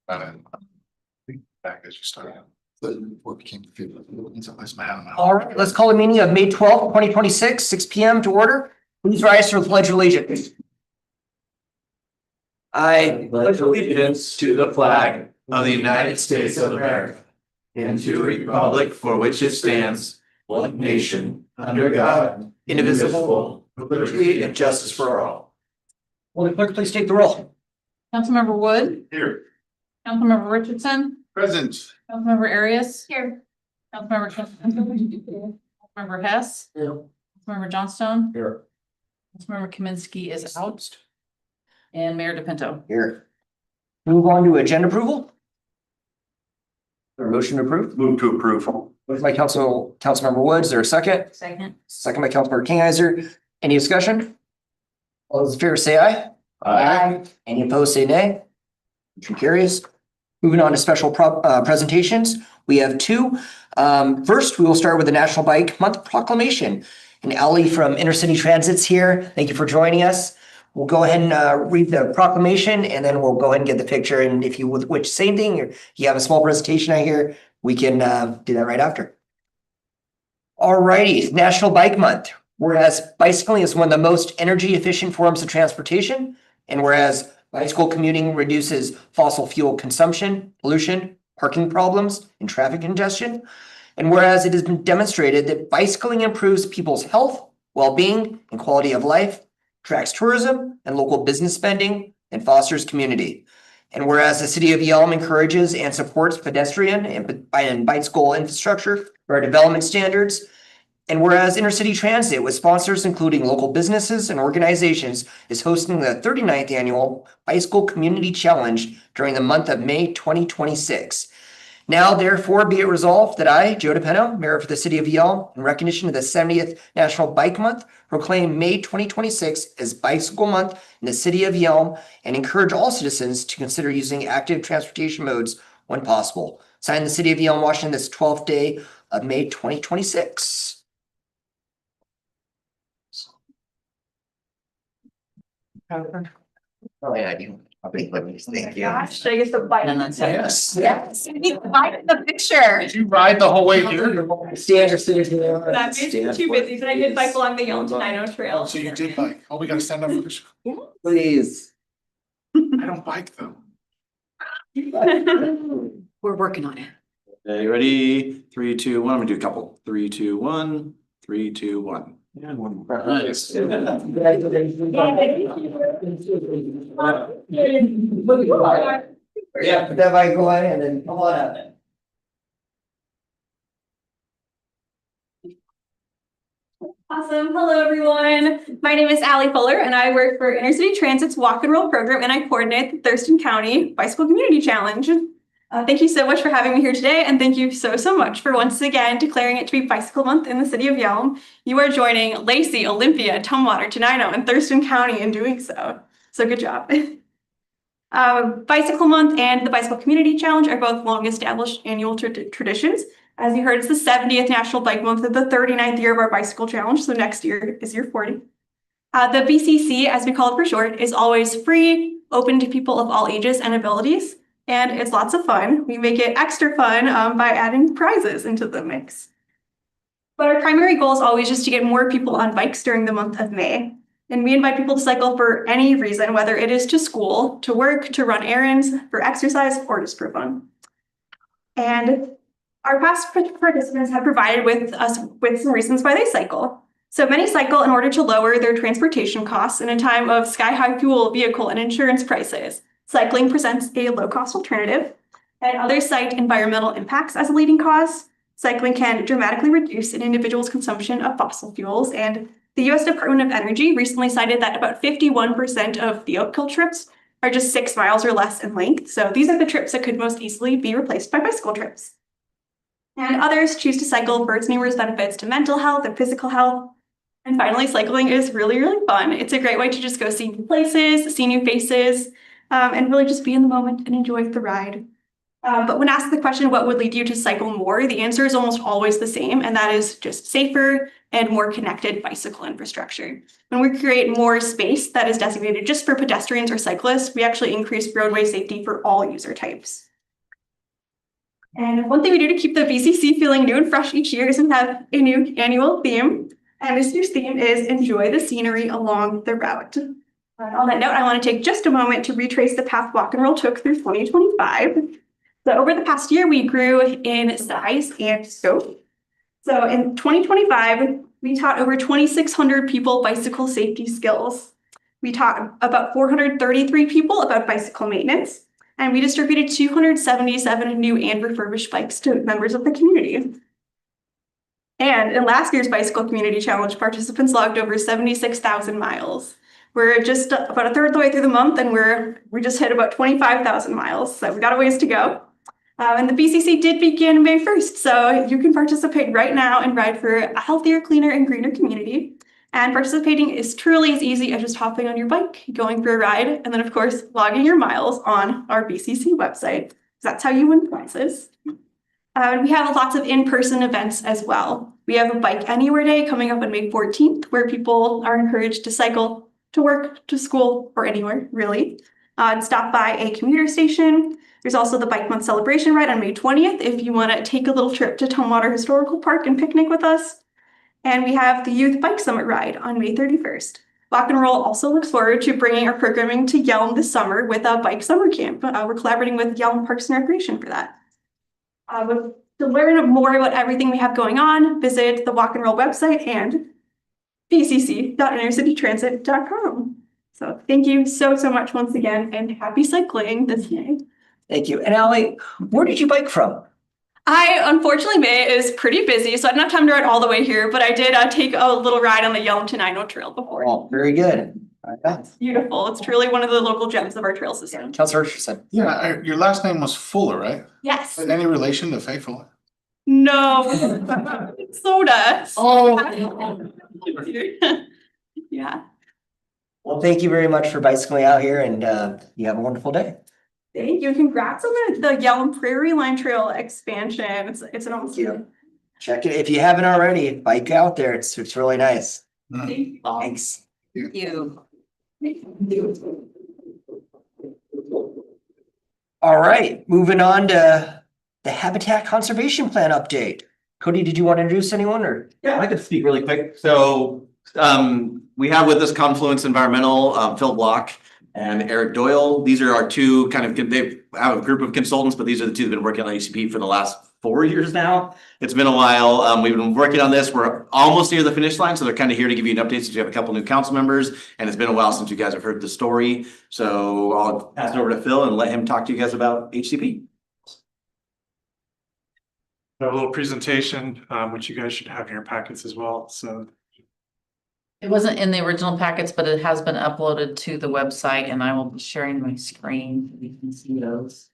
Back as you started. What became the favorite? All right, let's call the meeting of May 12th, 2026, 6 p.m. to order. Please rise for the Pledge of Allegiance. I pledge allegiance to the flag of the United States of America and to the republic for which it stands, one nation, under God, indivisible, with liberty and justice for all. Will the clerk please take the roll? Councilmember Wood, Here. Councilmember Richardson, Present. Councilmember Arias. Here. Councilmember Trustman. Councilmember Hess. Here. Councilmember Johnstone. Here. Councilmember Kaminsky is out. And Mayor DePinto. Here. Move on to agenda approval. Or motion to approve. Move to approve. Moved by Councilmember Woods. Is there a second? Second. Second by Councilmember Kingheiser. Any discussion? All those in favor say aye. Aye. Any opposed say nay. Motion carries. Moving on to special presentations, we have two. First, we will start with the National Bike Month proclamation. And Ellie from Intercity Transit's here. Thank you for joining us. We'll go ahead and read the proclamation, and then we'll go ahead and get the picture. And if you would, which same thing, or you have a small presentation I hear, we can do that right after. All righty, National Bike Month. Whereas bicycling is one of the most energy efficient forms of transportation, and whereas bicycle commuting reduces fossil fuel consumption, pollution, parking problems, and traffic congestion. And whereas it has been demonstrated that bicycling improves people's health, well-being, and quality of life, attracts tourism and local business spending, and fosters community. And whereas the city of Yelm encourages and supports pedestrian and bicycle infrastructure for our development standards. And whereas Intercity Transit, with sponsors including local businesses and organizations, is hosting the 39th annual Bicycle Community Challenge during the month of May 2026. Now, therefore, be it resolved that I, Joe DePinto, Mayor for the City of Yelm, in recognition of the 70th National Bike Month, proclaim May 2026 as Bicycle Month in the City of Yelm and encourage all citizens to consider using active transportation modes when possible. Signed, the City of Yelm, Washington, this 12th day of May 2026. Oh, yeah, I do. Thank you. Gosh, should I get the bike? And that's Yes. Yes, you need to bike the picture. Did you ride the whole way here? Stand or sit here. That made me too busy, but I did bike along the Yelm to 90 Trail. So you did bike. Oh, we gotta stand up for this. Please. I don't bike though. We're working on it. Okay, ready? 3, 2, 1. I'm gonna do a couple. 3, 2, 1. 3, 2, 1. Nice. Yeah, put that bike away and then come on out. Awesome. Hello, everyone. My name is Allie Fuller, and I work for Intercity Transit's Walk and Roll program, and I coordinate the Thurston County Bicycle Community Challenge. Thank you so much for having me here today, and thank you so much for once again declaring it to be Bicycle Month in the City of Yelm. You are joining Lacey, Olympia, Tumwater, Tenino, and Thurston County in doing so. So good job. Bicycle Month and the Bicycle Community Challenge are both long-established annual traditions. As you heard, it's the 70th National Bike Month and the 39th year of our Bicycle Challenge, so next year is year 40. The BCC, as we call it for short, is always free, open to people of all ages and abilities. And it's lots of fun. We make it extra fun by adding prizes into the mix. But our primary goal is always just to get more people on bikes during the month of May. And we invite people to cycle for any reason, whether it is to school, to work, to run errands, for exercise, or just for fun. And our past participants have provided with us with some reasons why they cycle. So many cycle in order to lower their transportation costs in a time of sky-high fuel, vehicle, and insurance prices. Cycling presents a low-cost alternative, and others cite environmental impacts as a leading cause. Cycling can dramatically reduce an individual's consumption of fossil fuels, and the U.S. Department of Energy recently cited that about 51% of the Oak Hill trips are just 6 miles or less in length. So these are the trips that could most easily be replaced by bicycle trips. And others choose to cycle for its numerous benefits to mental health and physical health. And finally, cycling is really, really fun. It's a great way to just go see new places, see new faces, and really just be in the moment and enjoy the ride. But when asked the question, what would lead you to cycle more? The answer is almost always the same, and that is just safer, and more connected bicycle infrastructure. When we create more space that is designated just for pedestrians or cyclists, we actually increase roadway safety for all user types. And one thing we do to keep the BCC feeling new and fresh each year is we have a new annual theme. And this year's theme is enjoy the scenery along the route. On that note, I want to take just a moment to retrace the path Walk and Roll took through 2025. So over the past year, we grew in size and scope. So in 2025, we taught over 2,600 people bicycle safety skills. We taught about 433 people about bicycle maintenance, and we distributed 277 new and refurbished bikes to members of the community. And in last year's Bicycle Community Challenge, participants logged over 76,000 miles. We're just about a third of the way through the month, and we just hit about 25,000 miles, so we got a ways to go. And the BCC did begin May 1st, so you can participate right now and ride for a healthier, cleaner, and greener community. And participating is truly as easy as just hopping on your bike, going for a ride, and then of course, logging your miles on our BCC website. That's how you win prizes. We have lots of in-person events as well. We have a Bike Anywhere Day coming up on May 14th, where people are encouraged to cycle to work, to school, or anywhere, really. And stop by a commuter station. There's also the Bike Month celebration ride on May 20th if you want to take a little trip to Tumwater Historical Park and picnic with us. And we have the Youth Bike Summit ride on May 31st. Walk and Roll also looks forward to bringing our programming to Yelm this summer with a bike summer camp. We're collaborating with Yelm Parks and Recreation for that. To learn more about everything we have going on, visit the Walk and Roll website and bcc.innercitytransit.com. So thank you so much once again, and happy cycling this day. Thank you. And Allie, where did you bike from? Unfortunately, May is pretty busy, so I didn't have time to ride all the way here, but I did take a little ride on the Yelm to Nino Trail before. Oh, very good. It's beautiful. It's truly one of the local gems of our trail system. Councilor Richardson. Yeah, your last name was Fuller, right? Yes. Any relation to Faye Fuller? No. Soda. Oh. Yeah. Well, thank you very much for bicycling out here, and you have a wonderful day. Thank you. Congrats on the Yelm Prairie Line Trail expansion. It's an awesome. Thank you. Check it if you haven't already. Bike out there. It's really nice. Thank you all. Thanks. Thank you. All right, moving on to the Habitat Conservation Plan update. Cody, did you want to introduce anyone or? Yeah, I could speak really quick. So we have with us Confluence Environmental, Phil Block and Eric Doyle. These are our two they have a group of consultants, but these are the two that have been working on HCP for the last 4 years now. It's been a while. We've been working on this. We're almost near the finish line. So they're kind of here to give you an update since we have a couple new council members, and it's been a while since you guys have heard the story. So I'll pass it over to Phil and let him talk to you guys about HCP. A little presentation, which you guys should have in your packets as well. So It wasn't in the original packets, but it has been uploaded to the website, and I will be sharing my screen so you can see those.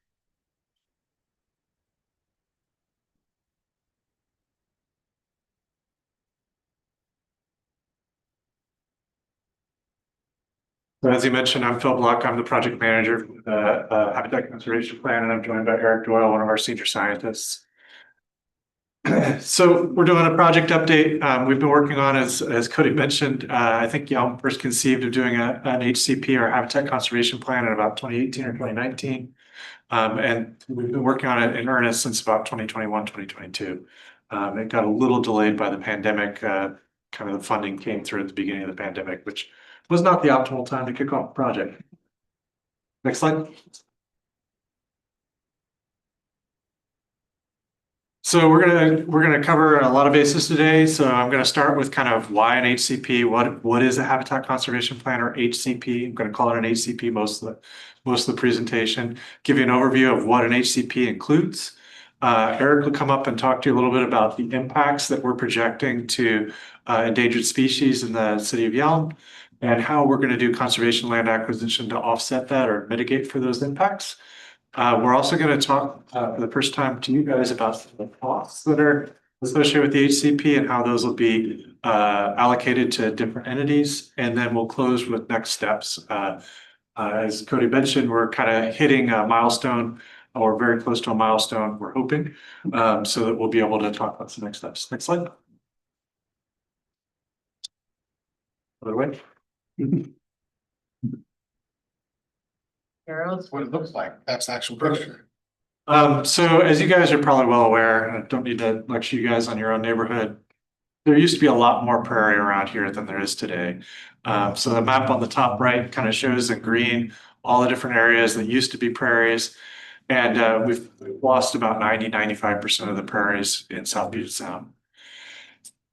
So as you mentioned, I'm Phil Block. I'm the project manager for the Habitat Conservation Plan, and I'm joined by Eric Doyle, one of our senior scientists. So we're doing a project update. We've been working on, as Cody mentioned, I think Yelm first conceived of doing an HCP or Habitat Conservation Plan in about 2018 or 2019. And we've been working on it in earnest since about 2021, 2022. It got a little delayed by the pandemic. Kind of the funding came through at the beginning of the pandemic, which was not the optimal time to kick off the project. Next slide. So we're gonna cover a lot of bases today. So I'm gonna start with kind of why an HCP, what is a Habitat Conservation Plan or HCP? I'm gonna call it an HCP most of the presentation. Give you an overview of what an HCP includes. Eric will come up and talk to you a little bit about the impacts that we're projecting to endangered species in the city of Yelm, and how we're going to do conservation land acquisition to offset that or mitigate for those impacts. We're also going to talk for the first time to you guys about the costs that are associated with the HCP and how those will be allocated to different entities. And then we'll close with next steps. As Cody mentioned, we're kind of hitting a milestone, or very close to a milestone, we're hoping, so that we'll be able to talk about some next steps. Next slide. Other way? Arrows. What it looks like, that's the actual picture. So as you guys are probably well aware, and I don't need to lecture you guys on your own neighborhood. There used to be a lot more prairie around here than there is today. So the map on the top right kind of shows in green all the different areas that used to be prairies. And we've lost about 95% of the prairies in South Puget Sound.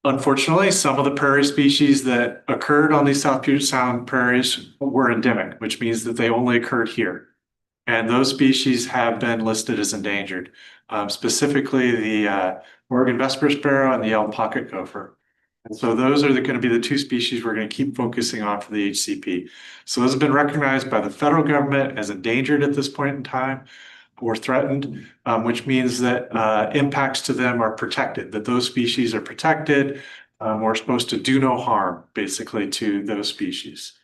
Unfortunately, some of the prairie species that occurred on these South Puget Sound prairies were endemic, which means that they only occurred here. And those species have been listed as endangered, specifically the Oregon Vesper sparrow and the Yelm pocket gopher. And so those are going to be the two species we're going to keep focusing on for the HCP. So those have been recognized by the federal government as endangered at this point in time or threatened, which means that impacts to them are protected, that those species are protected. We're supposed to do no harm, basically, to those species.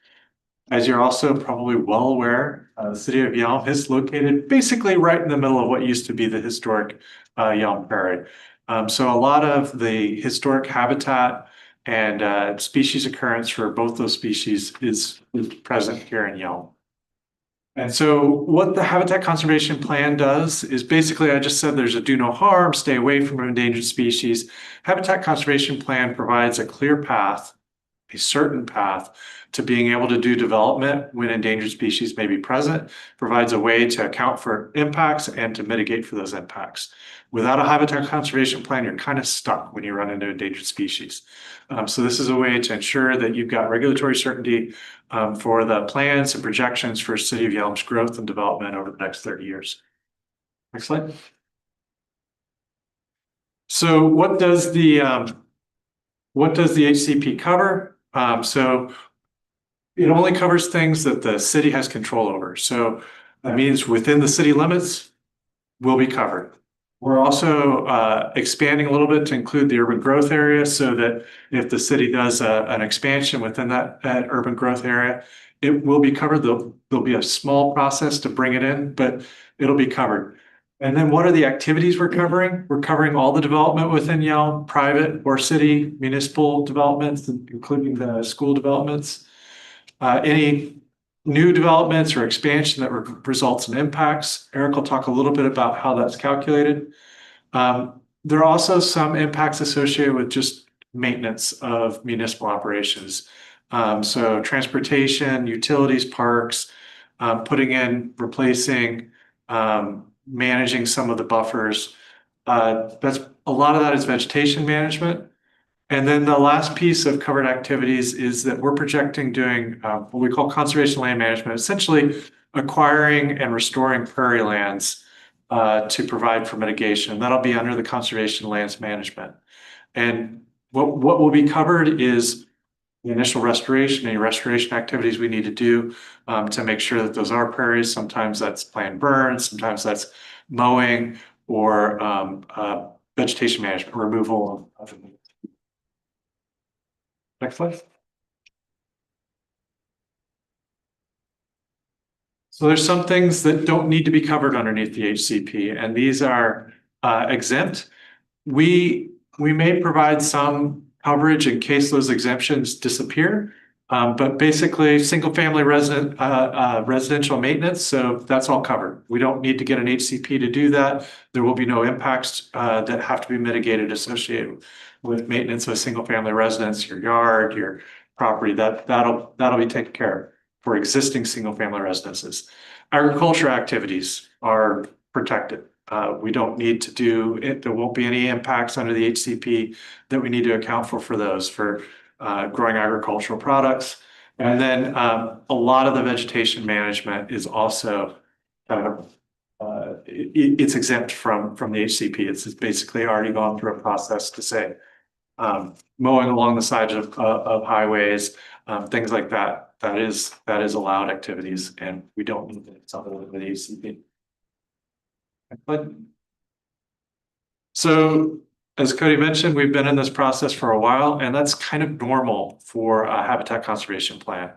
As you're also probably well aware, the city of Yelm is located basically right in the middle of what used to be the historic Yelm Prairie. So a lot of the historic habitat and species occurrence for both those species is present here in Yelm. And so what the Habitat Conservation Plan does is basically, I just said there's a do no harm, stay away from endangered species. Habitat Conservation Plan provides a clear path, a certain path to being able to do development when endangered species may be present, provides a way to account for impacts and to mitigate for those impacts. Without a habitat conservation plan, you're kind of stuck when you run into endangered species. So this is a way to ensure that you've got regulatory certainty for the plans and projections for City of Yelm's growth and development over the next 30 years. Next slide. So what does the HCP cover? So it only covers things that the city has control over. So that means within the city limits will be covered. We're also expanding a little bit to include the urban growth area so that if the city does an expansion within that urban growth area, it will be covered. There'll be a small process to bring it in, but it'll be covered. And then what are the activities we're covering? We're covering all the development within Yelm, private or city municipal developments, including the school developments. Any new developments or expansion that results in impacts. Eric will talk a little bit about how that's calculated. There are also some impacts associated with just maintenance of municipal operations. So transportation, utilities, parks, putting in, replacing, managing some of the buffers. That's a lot of that is vegetation management. And then the last piece of covered activities is that we're projecting doing what we call conservation land management, essentially acquiring and restoring prairie lands to provide for mitigation. And that'll be under the conservation lands management. And what will be covered is the initial restoration, any restoration activities we need to do to make sure that those are prairies. Sometimes that's planned burns, sometimes that's mowing or vegetation management, removal of. Next slide. So there's some things that don't need to be covered underneath the HCP, and these are exempt. We may provide some coverage in case those exemptions disappear, but basically single-family residential maintenance, so that's all covered. We don't need to get an HCP to do that. There will be no impacts that have to be mitigated associated with maintenance of a single-family residence, your yard, your property. That'll be taken care of for existing single-family residences. Agriculture activities are protected. We don't need to do it. There won't be any impacts under the HCP that we need to account for those, for growing agricultural products. And then a lot of the vegetation management is also it's exempt from the HCP. It's basically already gone through a process to say mowing along the sides of highways, things like that. That is allowed activities, and we don't need something with the HCP. So, as Cody mentioned, we've been in this process for a while, and that's kind of normal for a habitat conservation plan.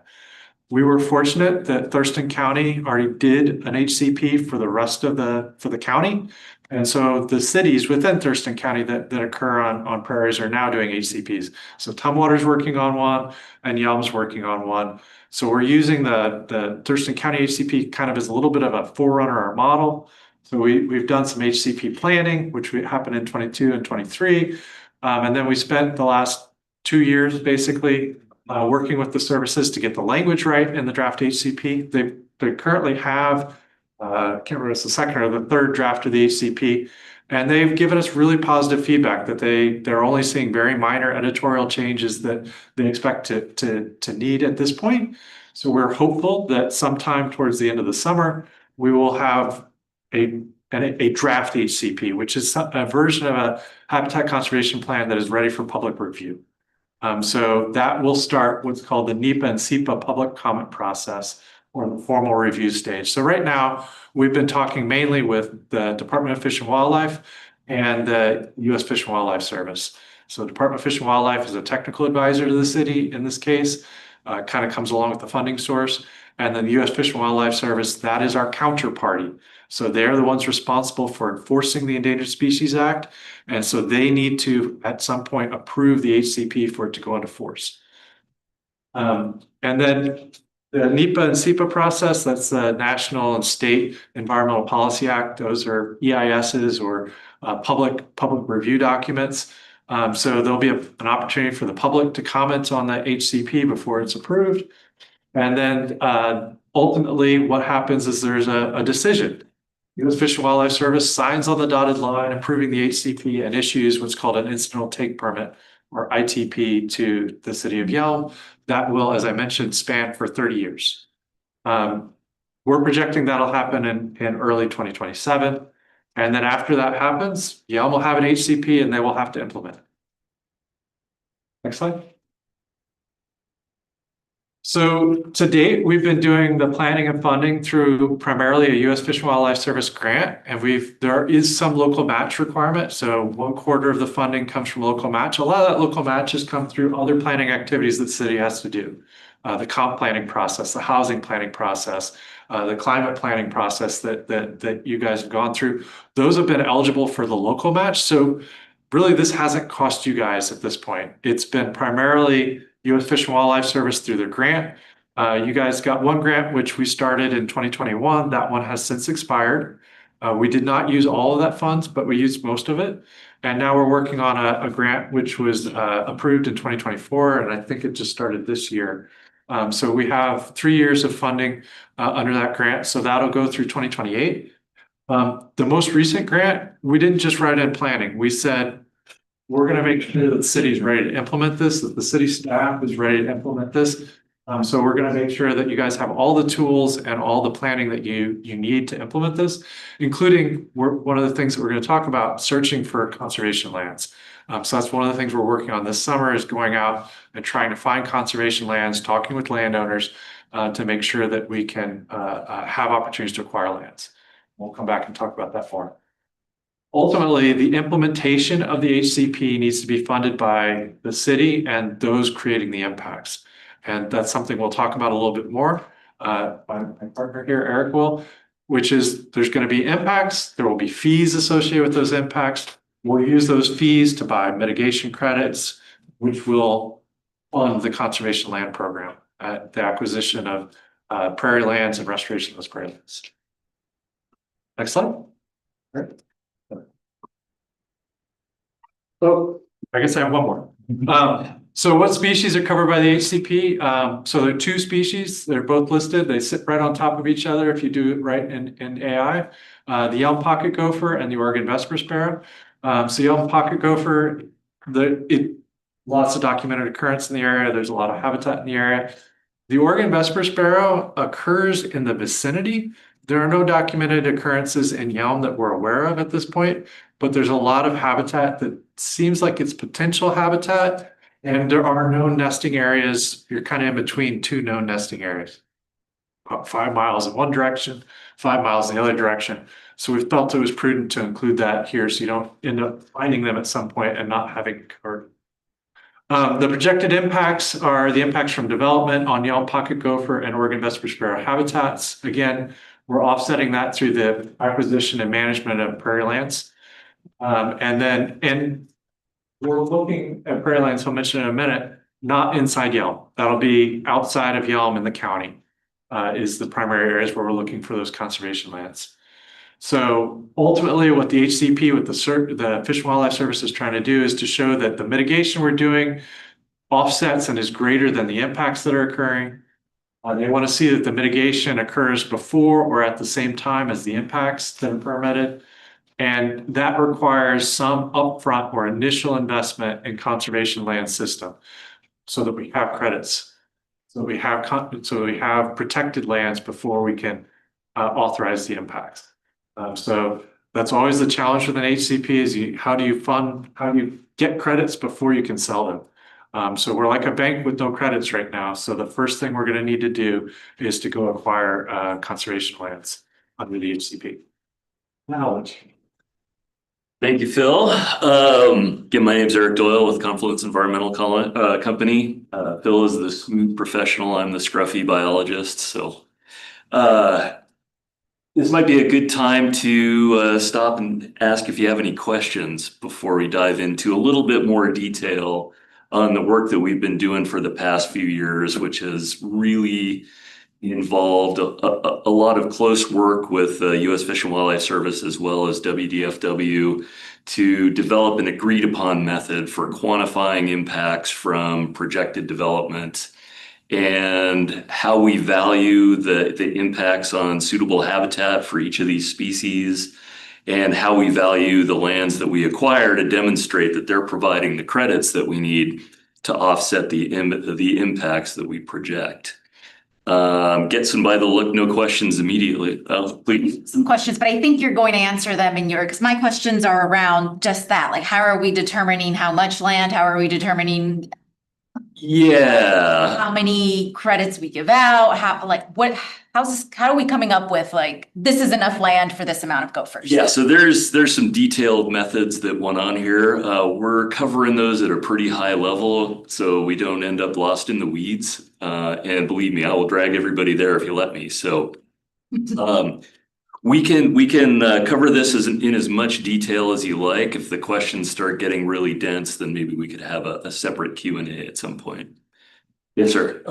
We were fortunate that Thurston County already did an HCP for the rest of for the county. And so the cities within Thurston County that occur on prairies are now doing HCPs. So Tumwater's working on one and Yelm's working on one. So we're using the Thurston County HCP kind of as a little bit of a forerunner or model. So we've done some HCP planning, which happened in 22 and 23. And then we spent the last 2 years basically working with the services to get the language right in the draft HCP. They currently have, I can't remember if it's the second or the third draft of the HCP, and they've given us really positive feedback that they're only seeing very minor editorial changes that they expect to need at this point. So we're hopeful that sometime towards the end of the summer, we will have a draft HCP, which is a version of a habitat conservation plan that is ready for public review. So that will start what's called the NEPA and SEPA public comment process, or the formal review stage. So right now, we've been talking mainly with the Department of Fish and Wildlife and the U.S. Fish and Wildlife Service. So Department of Fish and Wildlife is a technical advisor to the city in this case, kind of comes along with the funding source. And then the U.S. Fish and Wildlife Service, that is our counterparty. So they're the ones responsible for enforcing the Endangered Species Act. And so they need to, at some point, approve the HCP for it to go into force. And then the NEPA and SEPA process, that's the National and State Environmental Policy Act. Those are EISs or public review documents. So there'll be an opportunity for the public to comment on the HCP before it's approved. And then ultimately what happens is there's a decision. U.S. Fish and Wildlife Service signs on the dotted line approving the HCP and issues what's called an incidental take permit, or ITP, to the city of Yelm. That will, as I mentioned, span for 30 years. We're projecting that'll happen in early 2027. And then after that happens, Yelm will have an HCP and they will have to implement it. Next slide. So to date, we've been doing the planning and funding through primarily a U.S. Fish and Wildlife Service grant, and there is some local match requirement. So 1/4 of the funding comes from local match. A lot of that local match has come through other planning activities that the city has to do. The comp planning process, the housing planning process, the climate planning process that you guys have gone through. Those have been eligible for the local match. So really, this hasn't cost you guys at this point. It's been primarily U.S. Fish and Wildlife Service through their grant. You guys got one grant, which we started in 2021. That one has since expired. We did not use all of that funds, but we used most of it. And now we're working on a grant, which was approved in 2024. And I think it just started this year. So we have 3 years of funding under that grant. So that'll go through 2028. The most recent grant, we didn't just write in planning. We said, we're going to make sure that the city is ready to implement this, that the city staff is ready to implement this. So we're going to make sure that you guys have all the tools and all the planning that you need to implement this, including one of the things that we're going to talk about, searching for conservation lands. So that's one of the things we're working on this summer, is going out and trying to find conservation lands, talking with landowners to make sure that we can have opportunities to acquire lands. We'll come back and talk about that more. Ultimately, the implementation of the HCP needs to be funded by the city and those creating the impacts. And that's something we'll talk about a little bit more. My partner here, Eric, will, which is there's going to be impacts. There will be fees associated with those impacts. We'll use those fees to buy mitigation credits, which will fund the conservation land program, the acquisition of prairie lands and restoration of those prairie lands. Next slide. All right. So I guess I have one more. So what species are covered by the HCP? So there are 2 species. They're both listed. They sit right on top of each other if you do it right in AI. The Yelm pocket gopher and the Oregon vesper sparrow. So Yelm pocket gopher, lots of documented occurrence in the area. There's a lot of habitat in the area. The Oregon vesper sparrow occurs in the vicinity. There are no documented occurrences in Yelm that we're aware of at this point, but there's a lot of habitat that seems like it's potential habitat, and there are known nesting areas. You're kind of in between 2 known nesting areas, about 5 miles in one direction, 5 miles in the other direction. So we felt it was prudent to include that here so you don't end up finding them at some point and not having covered. The projected impacts are the impacts from development on Yelm pocket gopher and Oregon Vesper sparrow habitats. Again, we're offsetting that through the acquisition and management of prairie lands. And we're looking at prairie lands, I'll mention in a minute, not inside Yelm. That'll be outside of Yelm in the county, is the primary areas where we're looking for those conservation lands. So ultimately, what the HCP with the Fish and Wildlife Service is trying to do is to show that the mitigation we're doing offsets and is greater than the impacts that are occurring. They want to see that the mitigation occurs before or at the same time as the impacts that are permitted. And that requires some upfront or initial investment in conservation land system so that we have credits. So we have protected lands before we can authorize the impacts. So that's always the challenge with an HCP is how do you get credits before you can sell them? So we're like a bank with no credits right now. So the first thing we're going to need to do is to go acquire conservation lands under the HCP. Now, Thank you, Phil. Again, my name is Eric Doyle with Confluence Environmental Company. Phil is the smooth professional. I'm the scruffy biologist. So this might be a good time to stop and ask if you have any questions before we dive into a little bit more detail on the work that we've been doing for the past few years, which has really involved a lot of close work with U.S. Fish and Wildlife Service as well as WDFW to develop an agreed upon method for quantifying impacts from projected development and how we value the impacts on suitable habitat for each of these species and how we value the lands that we acquire to demonstrate that they're providing the credits that we need to offset the impacts that we project. Getson by the look, no questions immediately. Please. Some questions, but I think you're going to answer them in your, because my questions are around just that. Like, how are we determining how much land? How are we determining Yeah. how many credits we give out? How are we coming up with like, this is enough land for this amount of gophers? Yeah, so there's some detailed methods that went on here. We're covering those at a pretty high level so we don't end up lost in the weeds. And believe me, I will drag everybody there if you let me. So we can cover this in as much detail as you like. If the questions start getting really dense, then maybe we could have a separate Q&A at some point. Yes, sir.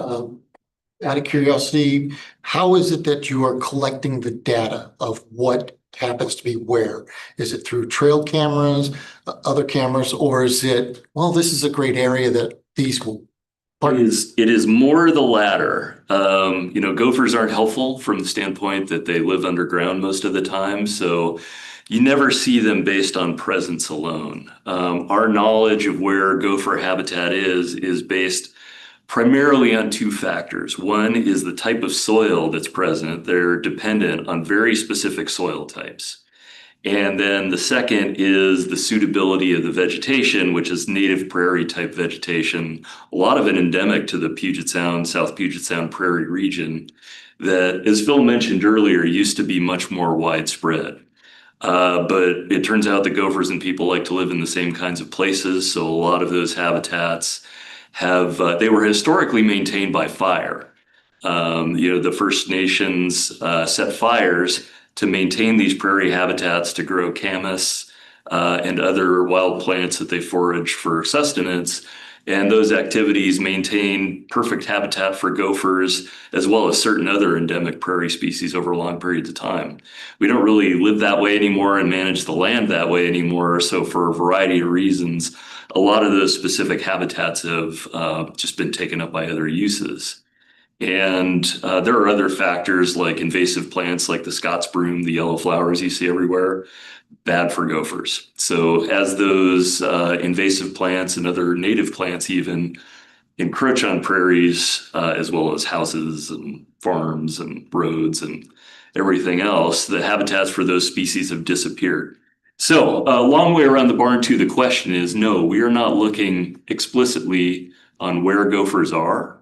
Out of curiosity, how is it that you are collecting the data of what happens to be where? Is it through trail cameras, other cameras, or is it, well, this is a great area that these will? It is more the latter. Gophers aren't helpful from the standpoint that they live underground most of the time. So you never see them based on presence alone. Our knowledge of where gopher habitat is based primarily on two factors. One is the type of soil that's present. They're dependent on very specific soil types. And then the second is the suitability of the vegetation, which is native prairie type vegetation, a lot of it endemic to the Puget Sound, South Puget Sound prairie region that, as Phil mentioned earlier, used to be much more widespread. But it turns out that gophers and people like to live in the same kinds of places. So a lot of those habitats they were historically maintained by fire. The First Nations set fires to maintain these prairie habitats to grow camas and other wild plants that they forage for sustenance. And those activities maintain perfect habitat for gophers as well as certain other endemic prairie species over long periods of time. We don't really live that way anymore and manage the land that way anymore. So for a variety of reasons, a lot of those specific habitats have just been taken up by other uses. And there are other factors like invasive plants like the Scots broom, the yellow flowers you see everywhere, bad for gophers. So as those invasive plants and other native plants even encroach on prairies, as well as houses and farms and roads and everything else, the habitats for those species have disappeared. So a long way around the barn too, the question is, no, we are not looking explicitly on where gophers are.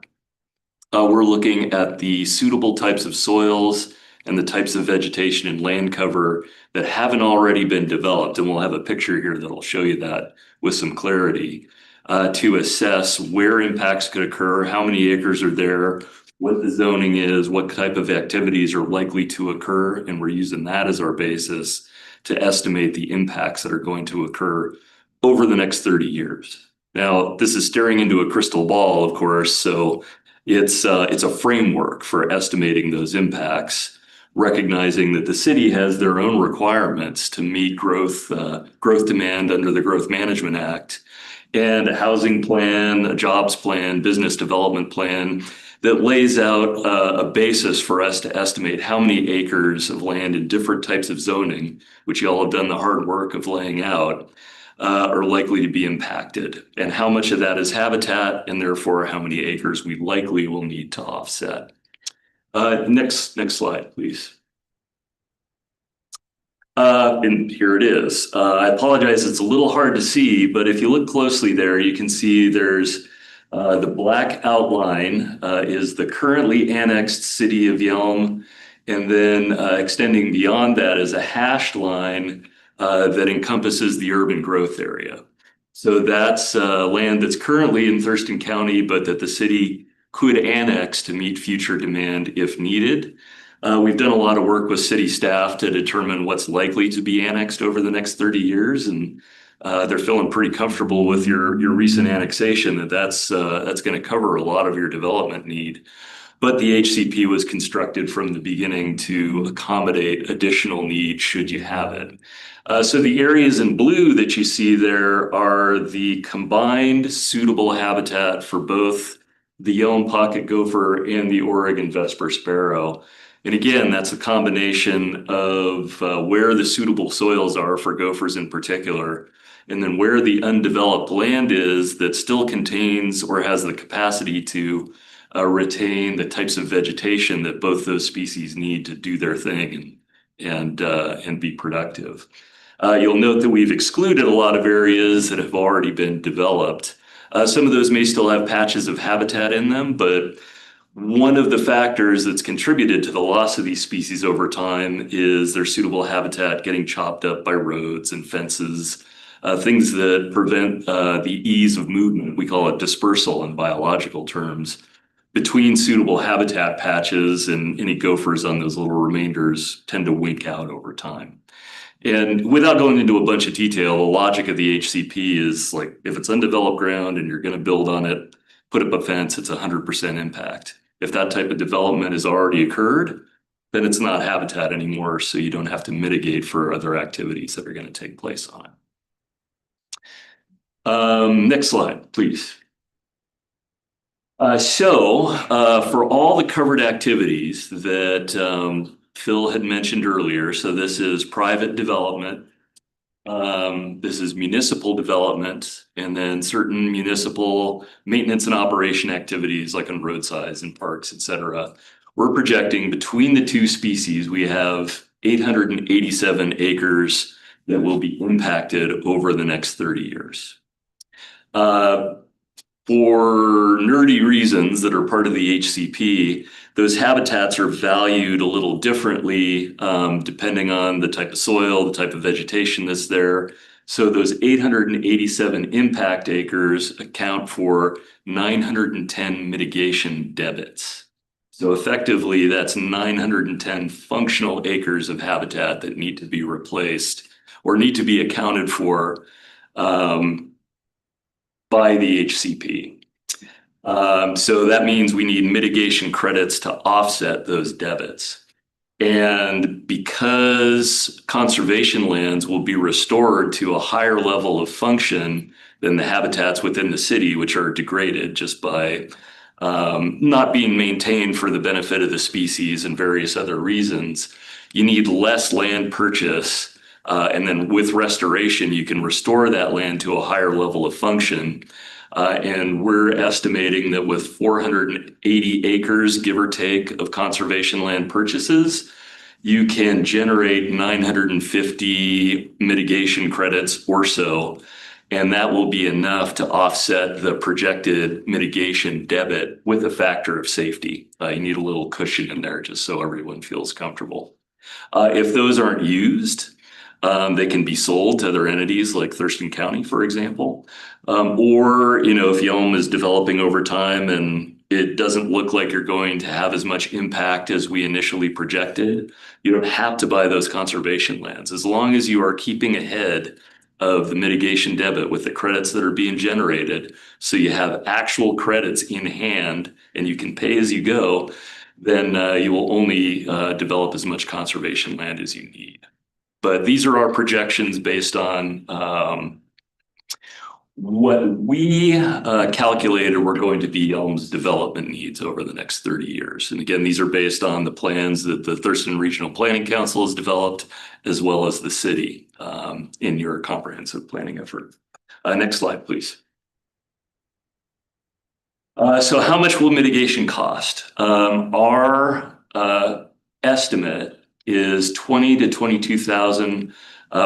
We're looking at the suitable types of soils and the types of vegetation and land cover that haven't already been developed. And we'll have a picture here that'll show you that with some clarity. to assess where impacts could occur, how many acres are there, what the zoning is, what type of activities are likely to occur, and we're using that as our basis to estimate the impacts that are going to occur over the next 30 years. Now, this is staring into a crystal ball, of course, so it's a framework for estimating those impacts, recognizing that the city has their own requirements to meet growth demand under the Growth Management Act, and a housing plan, a jobs plan, business development plan that lays out a basis for us to estimate how many acres of land in different types of zoning, which you all have done the hard work of laying out, are likely to be impacted, and how much of that is habitat, and therefore how many acres we likely will need to offset. Next slide, please. And here it is. I apologize, it's a little hard to see, but if you look closely there, you can see there's the black outline is the currently annexed city of Yelm, and then extending beyond that is a hashed line that encompasses the urban growth area. So that's land that's currently in Thurston County, but that the city could annex to meet future demand if needed. We've done a lot of work with city staff to determine what's likely to be annexed over the next 30 years, and they're feeling pretty comfortable with your recent annexation that's going to cover a lot of your development need. But the HCP was constructed from the beginning to accommodate additional needs should you have it. So the areas in blue that you see there are the combined suitable habitat for both the Yelm pocket gopher and the Oregon Vesper sparrow. And again, that's a combination of where the suitable soils are for gophers in particular, and then where the undeveloped land is that still contains or has the capacity to retain the types of vegetation that both those species need to do their thing and be productive. You'll note that we've excluded a lot of areas that have already been developed. Some of those may still have patches of habitat in them, but one of the factors that's contributed to the loss of these species over time is their suitable habitat getting chopped up by roads and fences, things that prevent the ease of movement. We call it dispersal in biological terms, between suitable habitat patches, and any gophers on those little remainders tend to wink out over time. And without going into a bunch of detail, the logic of the HCP is like, if it's undeveloped ground and you're going to build on it, put up a fence, it's 100% impact. If that type of development has already occurred, then it's not habitat anymore, so you don't have to mitigate for other activities that are going to take place on it. Next slide, please. For all the covered activities that Phil had mentioned earlier, so this is private development, this is municipal development, and then certain municipal maintenance and operation activities like on roadsides and parks, et cetera. We're projecting between the two species, we have 887 acres that will be impacted over the next 30 years. For nerdy reasons that are part of the HCP, those habitats are valued a little differently depending on the type of soil, the type of vegetation that's there. So those 887 impact acres account for 910 mitigation debits. So effectively, that's 910 functional acres of habitat that need to be replaced or need to be accounted for by the HCP. So that means we need mitigation credits to offset those debits. And because conservation lands will be restored to a higher level of function than the habitats within the city, which are degraded just by not being maintained for the benefit of the species and various other reasons, you need less land purchase. And then with restoration, you can restore that land to a higher level of function. And we're estimating that with 480 acres, give or take, of conservation land purchases, you can generate 950 mitigation credits or so. And that will be enough to offset the projected mitigation debit with a factor of safety. You need a little cushion in there just so everyone feels comfortable. If those aren't used, They can be sold to other entities like Thurston County, for example. Or, if Yelm is developing over time and it doesn't look like you're going to have as much impact as we initially projected, you don't have to buy those conservation lands. As long as you are keeping ahead of the mitigation debit with the credits that are being generated, so you have actual credits in hand and you can pay as you go, then you will only develop as much conservation land as you need. But these are our projections based on what we calculated were going to be Yelm's development needs over the next 30 years. And again, these are based on the plans that the Thurston Regional Planning Council has developed, as well as the city in your comprehensive planning effort. Next slide, please. So how much will mitigation cost? Our estimate is 20 to 22,000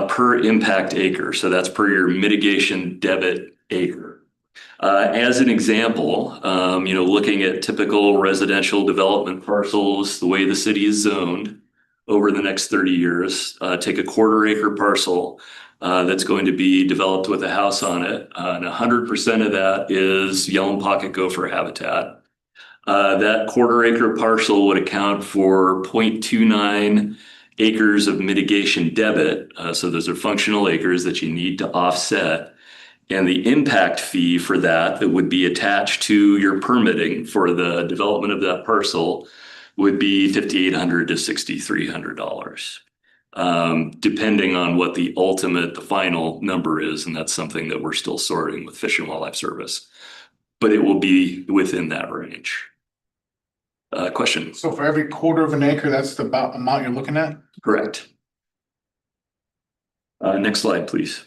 per impact acre. So that's per your mitigation debit acre. As an example, looking at typical residential development parcels, the way the city is zoned over the next 30 years, take a 1/4 acre parcel that's going to be developed with a house on it. And 100% of that is Yelm pocket gopher habitat. That 1/4 acre parcel would account for 0.29 acres of mitigation debit. So those are functional acres that you need to offset. And the impact fee for that would be attached to your permitting for the development of that parcel would be $5,800 to $6,300, depending on what the final number is. And that's something that we're still sorting with Fish and Wildlife Service, but it will be within that range. Question? So for every 1/4 of an acre, that's the amount you're looking at? Correct. Next slide, please.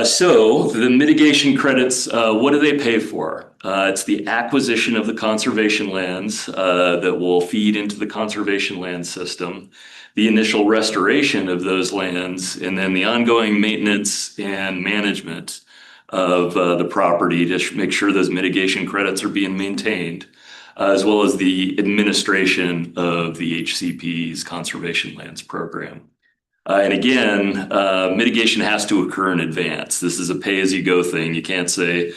So the mitigation credits, what do they pay for? It's the acquisition of the conservation lands that will feed into the conservation land system, the initial restoration of those lands, and then the ongoing maintenance and management of the property to make sure those mitigation credits are being maintained, as well as the administration of the HCP's conservation lands program. And again, mitigation has to occur in advance. This is a pay-as-you-go thing. You can't say,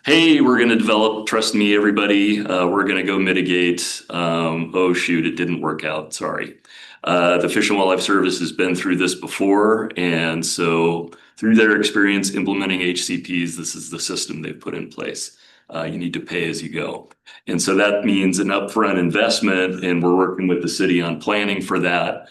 hey, we're going to develop, trust me, everybody, we're going to go mitigate. Oh, shoot, it didn't work out. Sorry. The Fish and Wildlife Service has been through this before. And so through their experience implementing HCPs, this is the system they've put in place. You need to pay as you go. And so that means an upfront investment, and we're working with the city on planning for that.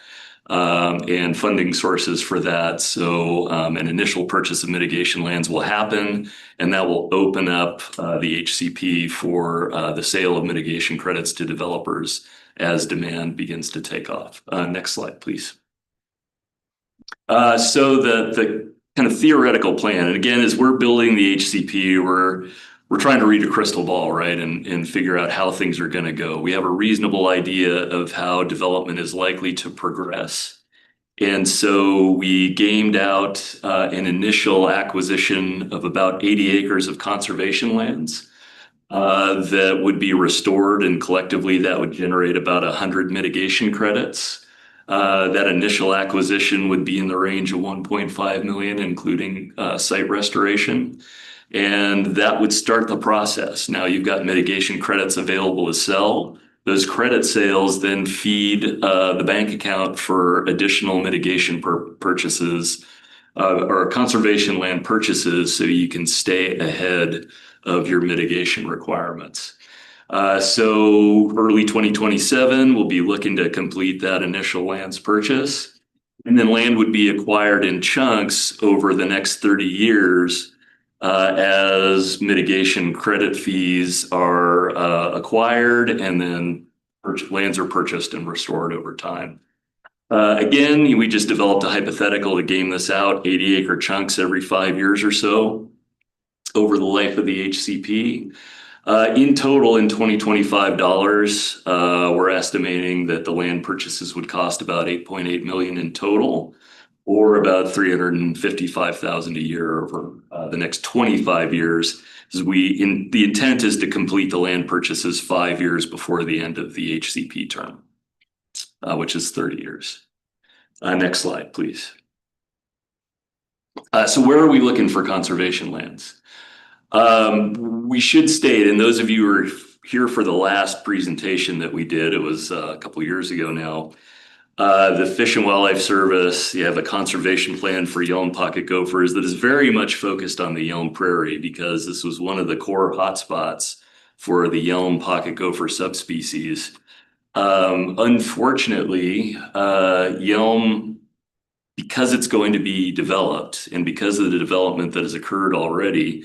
And funding sources for that. So an initial purchase of mitigation lands will happen, and that will open up the HCP for the sale of mitigation credits to developers as demand begins to take off. Next slide, please. So the kind of theoretical plan, and again, as we're building the HCP, we're trying to read a crystal ball, right, and figure out how things are going to go. We have a reasonable idea of how development is likely to progress. And so we gamed out an initial acquisition of about 80 acres of conservation lands that would be restored, and collectively that would generate about 100 mitigation credits. That initial acquisition would be in the range of 1.5 million, including site restoration. And that would start the process. Now you've got mitigation credits available to sell. Those credit sales then feed the bank account for additional mitigation purchases or conservation land purchases, so you can stay ahead of your mitigation requirements. So early 2027, we'll be looking to complete that initial lands purchase. And then land would be acquired in chunks over the next 30 years as mitigation credit fees are acquired, and then lands are purchased and restored over time. Again, we just developed a hypothetical to game this out, 80-acre chunks every 5 years or so over the life of the HCP. In total, in 2025 dollars, we're estimating that the land purchases would cost about 8.8 million in total, or about 355,000 a year over the next 25 years. The intent is to complete the land purchases 5 years before the end of the HCP term, which is 30 years. Next slide, please. So where are we looking for conservation lands? We should state, and those of you who are here for the last presentation that we did, it was a couple years ago now. The Fish and Wildlife Service, you have a conservation plan for Yelm pocket gophers that is very much focused on the Yelm Prairie because this was one of the core hotspots for the Yelm pocket gopher subspecies. Unfortunately, Yelm, because it's going to be developed and because of the development that has occurred already,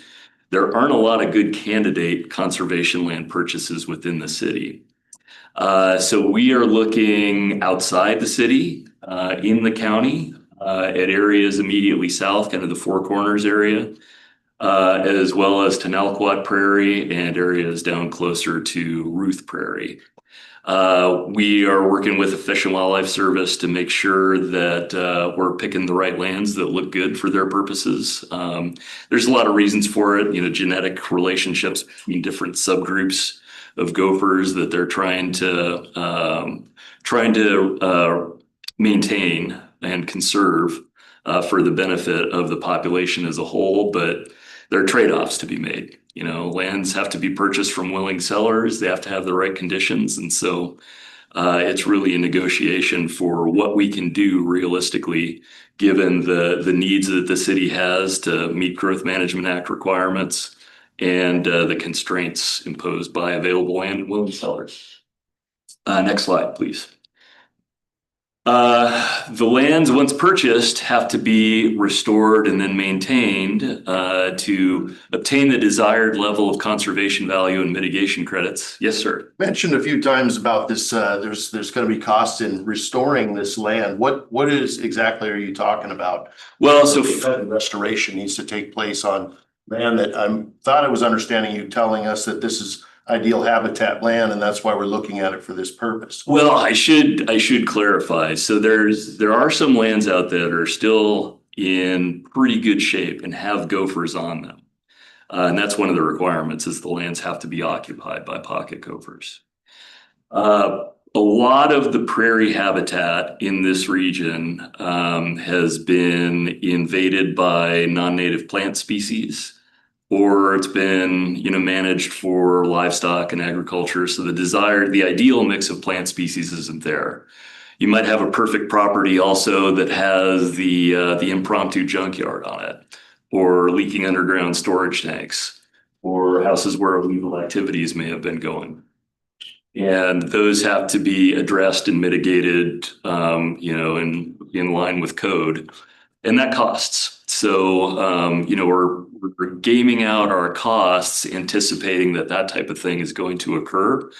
there aren't a lot of good candidate conservation land purchases within the city. So we are looking outside the city, in the county, at areas immediately south, kind of the Four Corners area, as well as Tonalquat Prairie and areas down closer to Ruth Prairie. We are working with the Fish and Wildlife Service to make sure that we're picking the right lands that look good for their purposes. There's a lot of reasons for it, genetic relationships between different subgroups of gophers that they're trying to maintain and conserve for the benefit of the population as a whole, but there are trade-offs to be made. Lands have to be purchased from willing sellers. They have to have the right conditions. And so it's really a negotiation for what we can do realistically, given the needs that the city has to meet Growth Management Act requirements and the constraints imposed by available land and willing sellers. Next slide, please. The lands, once purchased, have to be restored and then maintained to obtain the desired level of conservation value and mitigation credits. Yes, sir. Mentioned a few times about this. There's going to be costs in restoring this land. What is exactly are you talking about? Well, so restoration needs to take place on land that thought I was understanding you telling us that this is ideal habitat land, and that's why we're looking at it for this purpose. Well, I should clarify. So there are some lands out there that are still in pretty good shape and have gophers on them. And that's one of the requirements is the lands have to be occupied by pocket gophers. A lot of the prairie habitat in this region has been invaded by non-native plant species, or it's been, managed for livestock and agriculture. So the ideal mix of plant species isn't there. You might have a perfect property also that has the impromptu junkyard on it, or leaking underground storage tanks, or houses where illegal activities may have been going. And those have to be addressed and mitigated, in line with code, and that costs. So, we're gaming out our costs, anticipating that type of thing is going to occur.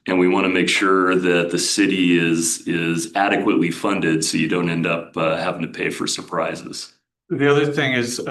And we want to make sure that the city is adequately funded so you don't end up having to pay for surprises. The other thing is,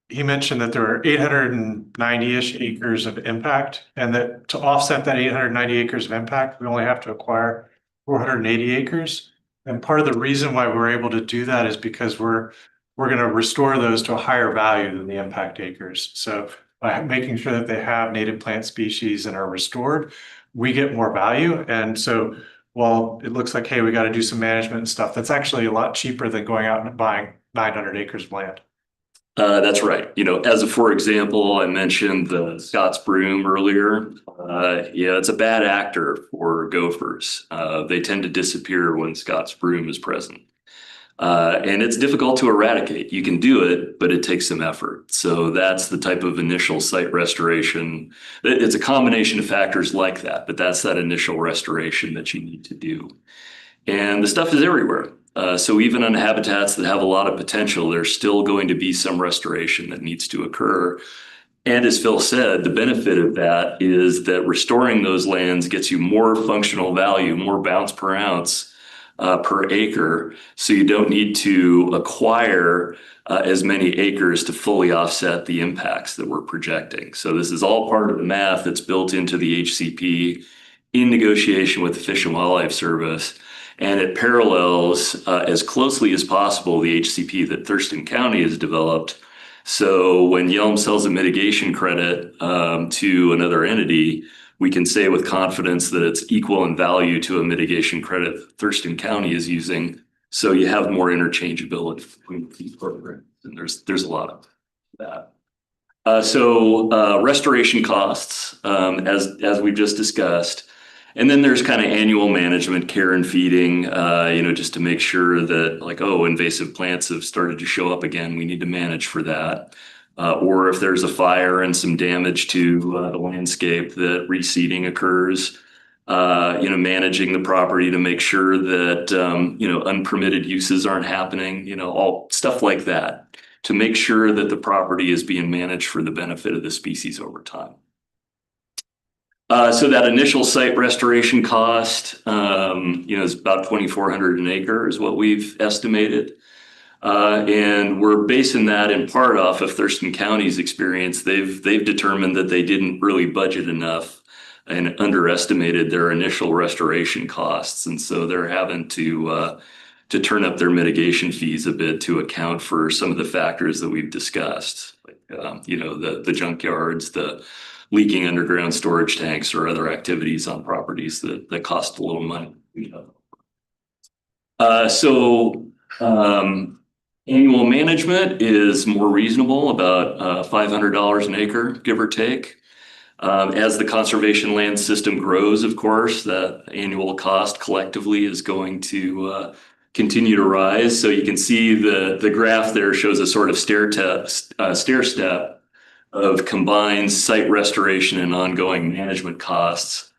he mentioned that there are 890-ish acres of impact, and that to offset that 890 acres of impact, we only have to acquire 480 acres. And part of the reason why we're able to do that is because we're going to restore those to a higher value than the impact acres. So by making sure that they have native plant species and are restored, we get more value. And so while it looks like, hey, we got to do some management and stuff, that's actually a lot cheaper than going out and buying 900 acres of land. That's right. For example, I mentioned the Scott's broom earlier. It's a bad actor for gophers. They tend to disappear when Scott's broom is present. And it's difficult to eradicate. You can do it, but it takes some effort. So that's the type of initial site restoration. It's a combination of factors like that, but that's that initial restoration that you need to do. And the stuff is everywhere. So even on habitats that have a lot of potential, there's still going to be some restoration that needs to occur. And as Phil said, the benefit of that is that restoring those lands gets you more functional value, more bounce per ounce per acre. So you don't need to acquire as many acres to fully offset the impacts that we're projecting. So this is all part of the math that's built into the HCP in negotiation with the Fish and Wildlife Service. And it parallels as closely as possible the HCP that Thurston County has developed. So when Yelm sells a mitigation credit to another entity, we can say with confidence that it's equal in value to a mitigation credit that Thurston County is using. So you have more interchangeability between these programs, and there's a lot of that. So restoration costs, as we've just discussed. And then there's kind of annual management, care and feeding, just to make sure that like, oh, invasive plants have started to show up again. We need to manage for that. Or if there's a fire and some damage to the landscape, that reseeding occurs. Managing the property to make sure that, unpermitted uses aren't happening, all stuff like that, to make sure that the property is being managed for the benefit of the species over time. So that initial site restoration cost, is about $2,400 an acre is what we've estimated. And we're basing that in part off of Thurston County's experience. They've determined that they didn't really budget enough and underestimated their initial restoration costs. And so they're having to turn up their mitigation fees a bit to account for some of the factors that we've discussed, like, the junkyards, the leaking underground storage tanks, or other activities on properties that cost a little money. Annual management is more reasonable, about $500 an acre, give or take. As the conservation land system grows, of course, that annual cost collectively is going to continue to rise. So you can see the graph there shows a sort of stair step of combined site restoration and ongoing management costs.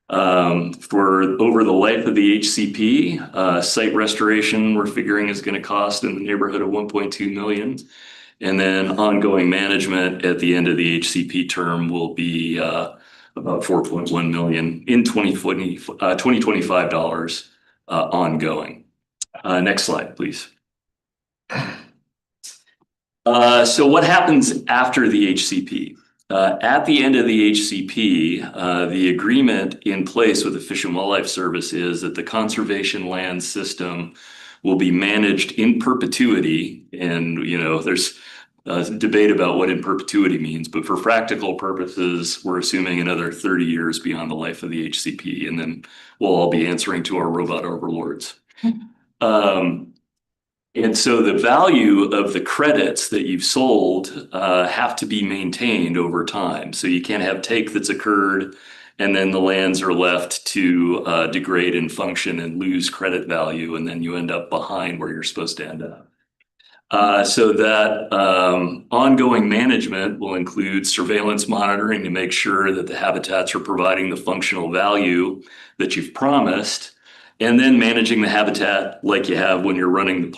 For over the life of the HCP, site restoration we're figuring is going to cost in the neighborhood of 1.2 million. And then ongoing management at the end of the HCP term will be about 4.1 million in 2025 dollars ongoing. Next slide, please. So what happens after the HCP? At the end of the HCP, the agreement in place with the Fish and Wildlife Service is that the conservation land system will be managed in perpetuity. And, there's debate about what in perpetuity means, but for practical purposes, we're assuming another 30 years beyond the life of the HCP, and then we'll all be answering to our robot overlords. And so the value of the credits that you've sold have to be maintained over time. So you can't have take that's occurred and then the lands are left to degrade in function and lose credit value, and then you end up behind where you're supposed to end up. So that ongoing management will include surveillance monitoring to make sure that the habitats are providing the functional value that you've promised, and then managing the habitat like you have when you're running the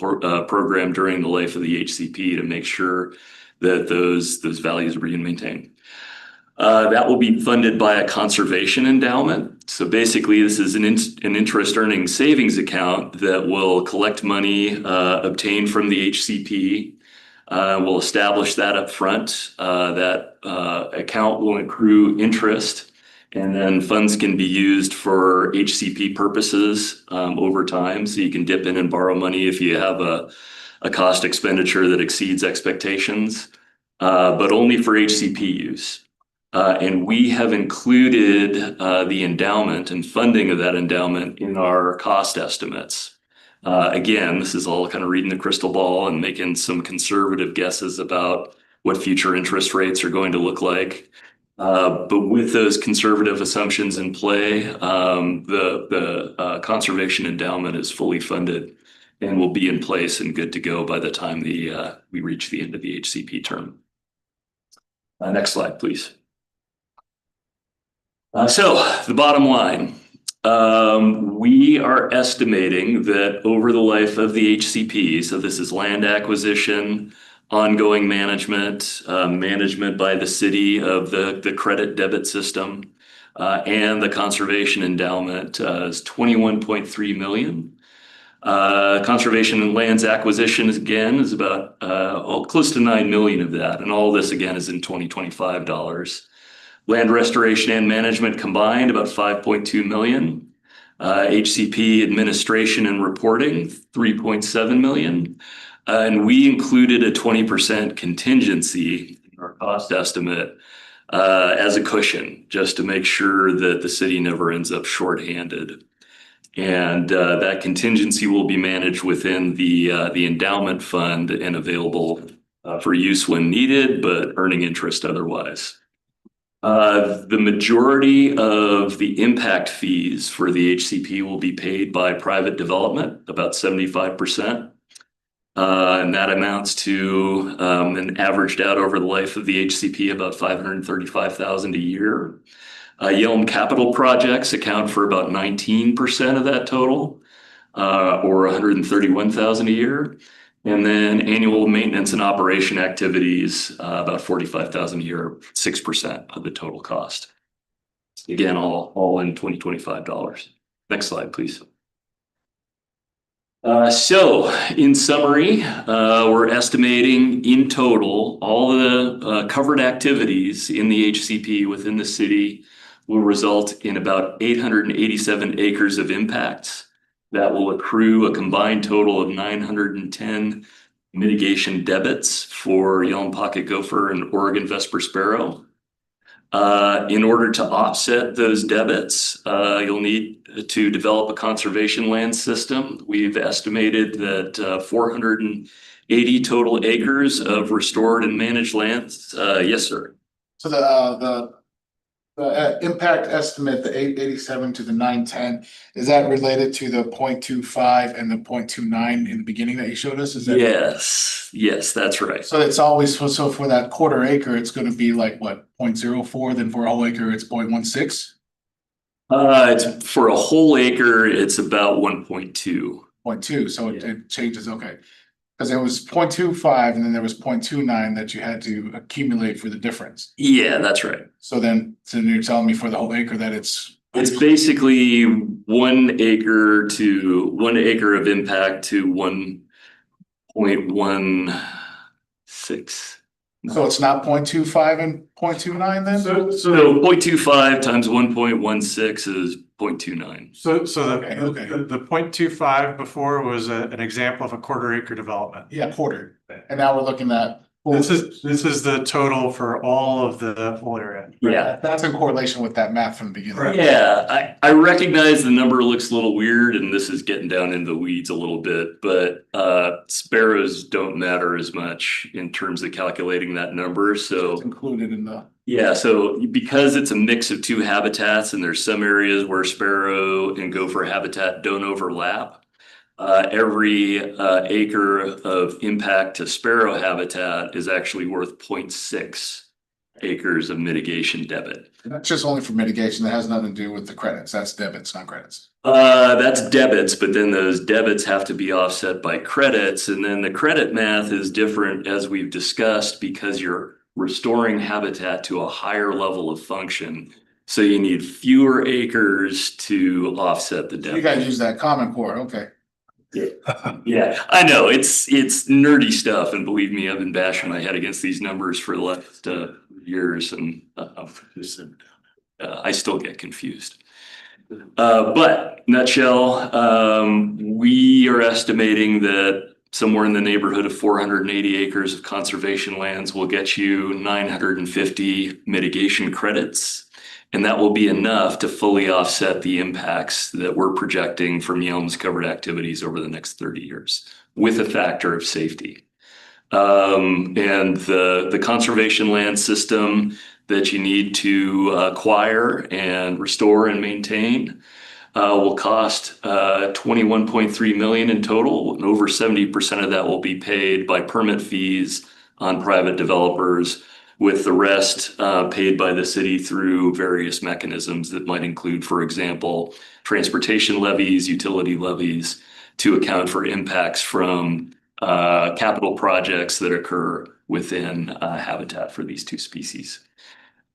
program during the life of the HCP to make sure that those values are being maintained. That will be funded by a conservation endowment. So basically, this is an interest earning savings account that will collect money obtained from the HCP. We'll establish that up front. That account will accrue interest, and then funds can be used for HCP purposes over time. So you can dip in and borrow money if you have a cost expenditure that exceeds expectations, but only for HCP use. And we have included the endowment and funding of that endowment in our cost estimates. Again, this is all kind of reading the crystal ball and making some conservative guesses about what future interest rates are going to look like. But with those conservative assumptions in play, the conservation endowment is fully funded and will be in place and good to go by the time we reach the end of the HCP term. Next slide, please. So the bottom line, we are estimating that over the life of the HCP, so this is land acquisition, ongoing management, management by the city of the credit debit system, and the conservation endowment is 21.3 million. Conservation and lands acquisition is about close to 9 million of that. And all this again is in 2025 dollars. Land restoration and management combined about 5.2 million. HCP administration and reporting 3.7 million. And we included a 20% contingency in our cost estimate as a cushion, just to make sure that the city never ends up shorthanded. And that contingency will be managed within the endowment fund and available for use when needed, but earning interest otherwise. The majority of the impact fees for the HCP will be paid by private development, about 75%. And that amounts to an averaged out over the life of the HCP about $535,000 a year. Yelm capital projects account for about 19% of that total, or $131,000 a year. And then annual maintenance and operation activities, about $45,000 a year, 6% of the total cost. Again, all in 2025 dollars. Next slide, please. So in summary, we're estimating in total all the covered activities in the HCP within the city will result in about 887 acres of impacts that will accrue a combined total of 910 mitigation debits for Yelm Pocket Gopher and Oregon Vesper Sparrow. In order to offset those debits, you'll need to develop a conservation land system. We've estimated that 480 total acres of restored and managed lands. Yes, sir. So the impact estimate, the 887 to the 910, is that related to the 0.25 and the 0.29 in the beginning that you showed us? Is that? Yes, that's right. So it's always, so for that quarter acre, it's gonna be like what, 0.04, then for a whole acre, it's 0.16? It's for a whole acre, it's about 1.2. 0.2, so it changes, okay. Because there was 0.25 and then there was 0.29 that you had to accumulate for the difference. Yeah, that's right. So you're telling me for the whole acre that it's basically 1 acre of impact to 1.16. so it's not 0.25 and 0.29 then? So 0.25 times 1.16 is 0.29. So Okay. the 0.25 before was an example of a quarter acre development. Yeah, quarter. And now we're looking at. This is the total for all of the whole area. Yeah. That's in correlation with that math from the beginning. Yeah, I recognize the number looks a little weird and this is getting down into the weeds a little bit, but sparrows don't matter as much in terms of calculating that number. So It's included in the. yeah, so because it's a mix of 2 habitats and there's some areas where sparrow and gopher habitat don't overlap. Every acre of impact to sparrow habitat is actually worth 0.6 acres of mitigation debit. That's just only for mitigation. That has nothing to do with the credits. That's debits, not credits. That's debits, but then those debits have to be offset by credits. And then the credit math is different, as we've discussed, because you're restoring habitat to a higher level of function. So you need fewer acres to offset the debit. You guys use that Common Core, okay. Yeah, I know it's nerdy stuff, and believe me, I've been bashing my head against these numbers for the last years, and I still get confused. But nutshell, we are estimating that somewhere in the neighborhood of 480 acres of conservation lands will get you 950 mitigation credits. And that will be enough to fully offset the impacts that we're projecting from Yelm's covered activities over the next 30 years with a factor of safety. And the conservation land system that you need to acquire and restore and maintain will cost $21.3 million in total, and over 70% of that will be paid by permit fees on private developers, with the rest paid by the city through various mechanisms that might include, for example, transportation levies, utility levies, to account for impacts from capital projects that occur within habitat for these 2 species.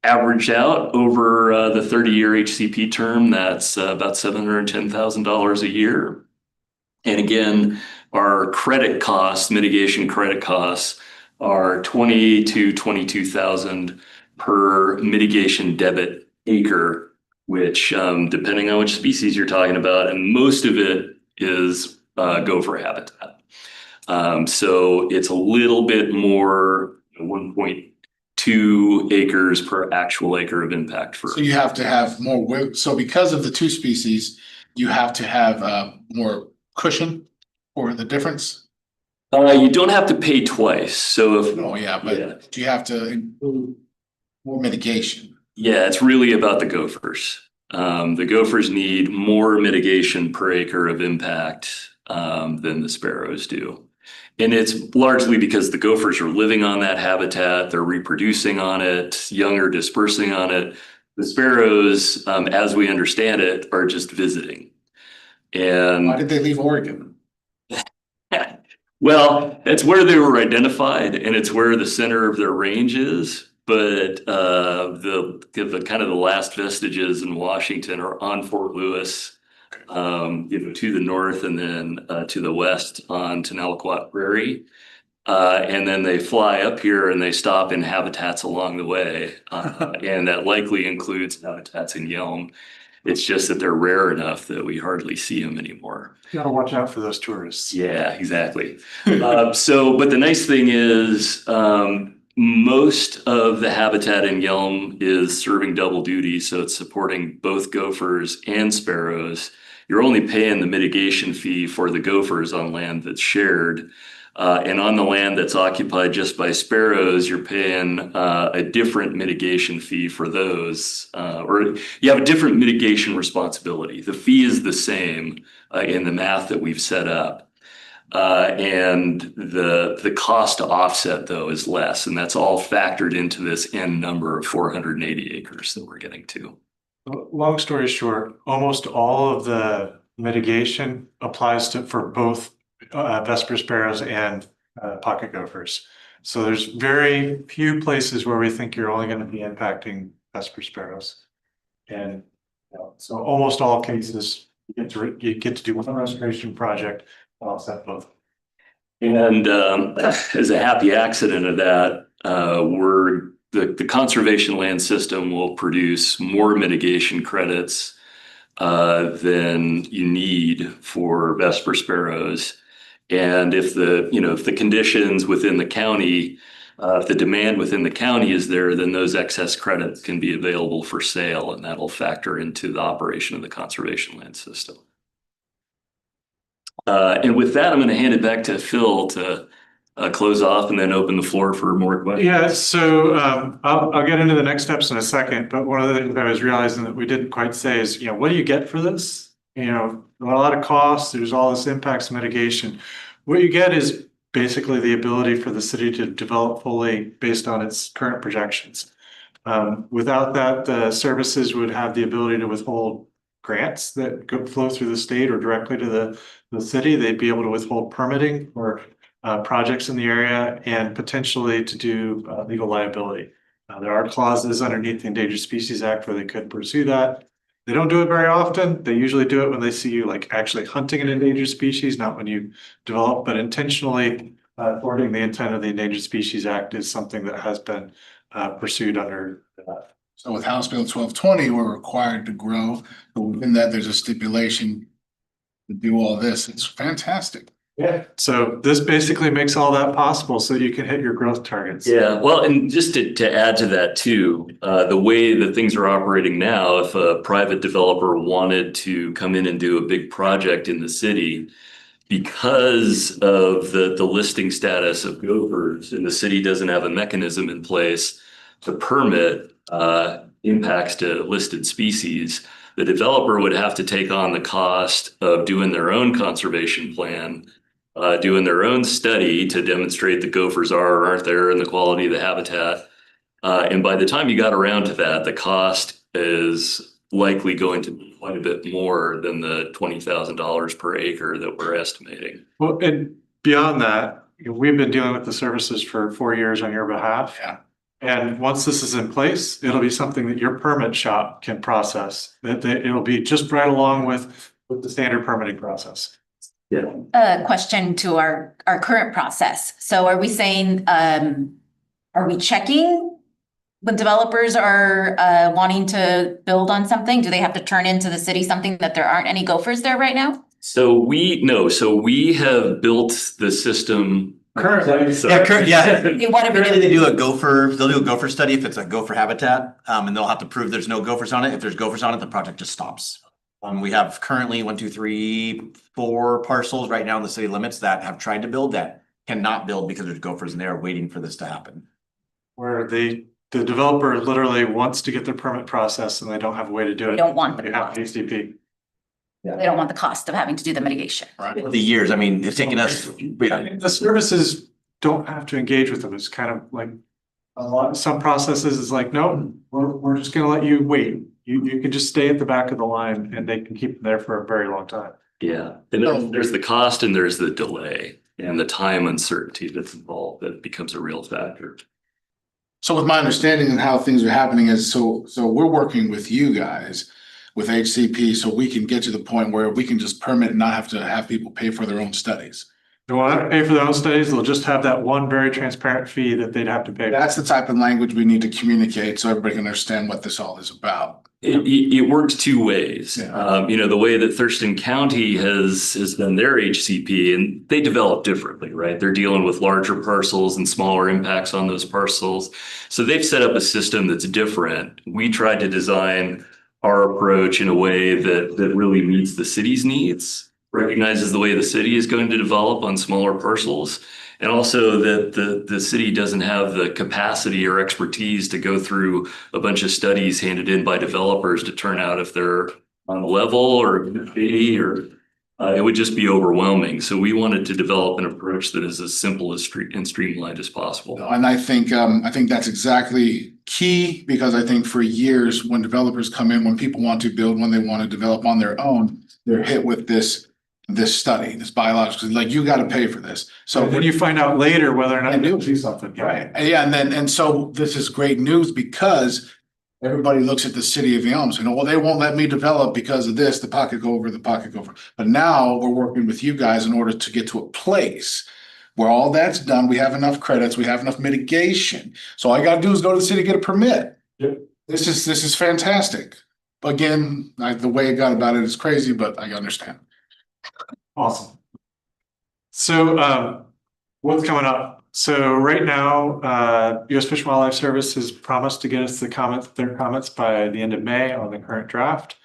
Averaged out over the 30-year HCP term, that's about $710,000 a year. And again, our credit costs, mitigation credit costs, are $20,000 to $22,000 per mitigation debit acre, which depending on which species you're talking about, and most of it is gopher habitat. So it's a little bit more, 1.2 acres per actual acre of impact for. So you have to have more, so because of the 2 species, you have to have more cushion for the difference? You don't have to pay twice, so if, Oh, yeah, Yeah. but do you have to include more mitigation? yeah, it's really about the gophers. The gophers need more mitigation per acre of impact than the sparrows do. And it's largely because the gophers are living on that habitat, they're reproducing on it, young are dispersing on it. The sparrows, as we understand it, are just visiting. Why And did they leave Oregon? well, it's where they were identified and it's where the center of their range is. But the kind of the last vestiges in Washington are on Fort Lewis, to the north and then to the west on Tenalaquat Prairie. And then they fly up here and they stop in habitats along the way. And that likely includes habitats in Yelm. It's just that they're rare enough that we hardly see them anymore. You gotta watch out for those tourists. Yeah, exactly. But the nice thing is, most of the habitat in Yelm is serving double duty, so it's supporting both gophers and sparrows. You're only paying the mitigation fee for the gophers on land that's shared. And on the land that's occupied just by sparrows, you're paying a different mitigation fee for those, or you have a different mitigation responsibility. The fee is the same in the math that we've set up. And the cost to offset though is less, and that's all factored into this end number of 480 acres that we're getting to. Long story short, almost all of the mitigation applies for both Vesper sparrows and pocket gophers. So there's very few places where we think you're only going to be impacting Vesper sparrows. And so almost all cases, you get to do one restoration project, offset both. And as a happy accident of that, the conservation land system will produce more mitigation credits than you need for Vesper sparrows. And if the conditions within the county, if the demand within the county is there, then those excess credits can be available for sale, and that'll factor into the operation of the conservation land system. And with that, I'm going to hand it back to Phil to close off and then open the floor for more questions. Yeah, so I'll get into the next steps in a second, but one of the things I was realizing that we didn't quite say is, what do you get for this? A lot of costs, there's all this impacts mitigation. What you get is basically the ability for the city to develop fully based on its current projections. Without that, the services would have the ability to withhold grants that flow through the state or directly to the city. They'd be able to withhold permitting for projects in the area and potentially to do legal liability. There are clauses underneath the Endangered Species Act where they could pursue that. They don't do it very often. They usually do it when they see you actually hunting an endangered species, not when you develop, but intentionally thwarting the intent of the Endangered Species Act is something that has been pursued under that. So with House Bill 1220, we're required to grow, but within that, there's a stipulation to do all this. It's fantastic. Yeah. So this basically makes all that possible so you can hit your growth targets. Yeah, well, and just to add to that too, the way that things are operating now, if a private developer wanted to come in and do a big project in the city, because of the listing status of gophers, and the city doesn't have a mechanism in place to permit impacts to listed species, the developer would have to take on the cost of doing their own conservation plan, doing their own study to demonstrate the gophers are or aren't there and the quality of the habitat. And by the time you got around to that, the cost is likely going to be quite a bit more than the $20,000 per acre that we're estimating. Well, and beyond that, we've been dealing with the services for 4 years on your behalf. Yeah. And once this is in place, it'll be something that your permit shop can process. It'll be just right along with the standard permitting process. Yeah. A question to our current process. So are we saying, are we checking when developers are wanting to build on something? Do they have to turn into the city something that there aren't any gophers there right now? So we have built the system. Currently. Currently they do a gopher study if it's a gopher habitat, and they'll have to prove there's no gophers on it. If there's gophers on it, the project just stops. We have currently 1, 2, 3, 4 parcels right now in the city limits that have tried to build that cannot build because there's gophers and they are waiting for this to happen. Where the developer literally wants to get their permit process and they don't have a way to do it. They don't want the They have cost. HDP. They don't want the cost of having to do the mitigation. Right. The years, I mean, it's taken us, yeah, The services don't have to engage with them. It's kind of like some processes is like, no, we're just gonna let you wait. You can just stay at the back of the line and they can keep them there for a very long time. Yeah, and there's the cost and there's the delay and the time uncertainty that's involved that becomes a real factor. So with my understanding and how things are happening is, so we're working with you guys, with HCP, so we can get to the point where we can just permit and not have to have people pay for their own studies. They won't have to pay for their own studies. They'll just have that one very transparent fee that they'd have to pay. That's the type of language we need to communicate so everybody can understand what this all is about. It works two ways. Yeah. The way that Thurston County has done their HCP, and they develop differently, right? They're dealing with larger parcels and smaller impacts on those parcels. So they've set up a system that's different. We tried to design our approach in a way that really meets the city's needs, recognizes the way the city is going to develop on smaller parcels, and also that the city doesn't have the capacity or expertise to go through a bunch of studies handed in by developers to turn out if they're on the level or it would just be overwhelming. So we wanted to develop an approach that is as simple as and streamlined as possible. And I think that's exactly key, because I think for years when developers come in, when people want to build, when they want to develop on their own, they're hit with this study, this biological, like, you got to pay for this. So Then you find out later whether or not And you do something. right, and yeah, and so this is great news, because everybody looks at the city of Yelm and, well, they won't let me develop because of this, the pocket gopher. But now we're working with you guys in order to get to a place where all that's done. We have enough credits, we have enough mitigation. So all I gotta do is go to the city, get a permit. Yep. This is fantastic. Again, the way it got about it is crazy, but I understand. Awesome. So what's coming up? So right now, US Fish and Wildlife Service has promised to get us their comments by the end of May on the current draft.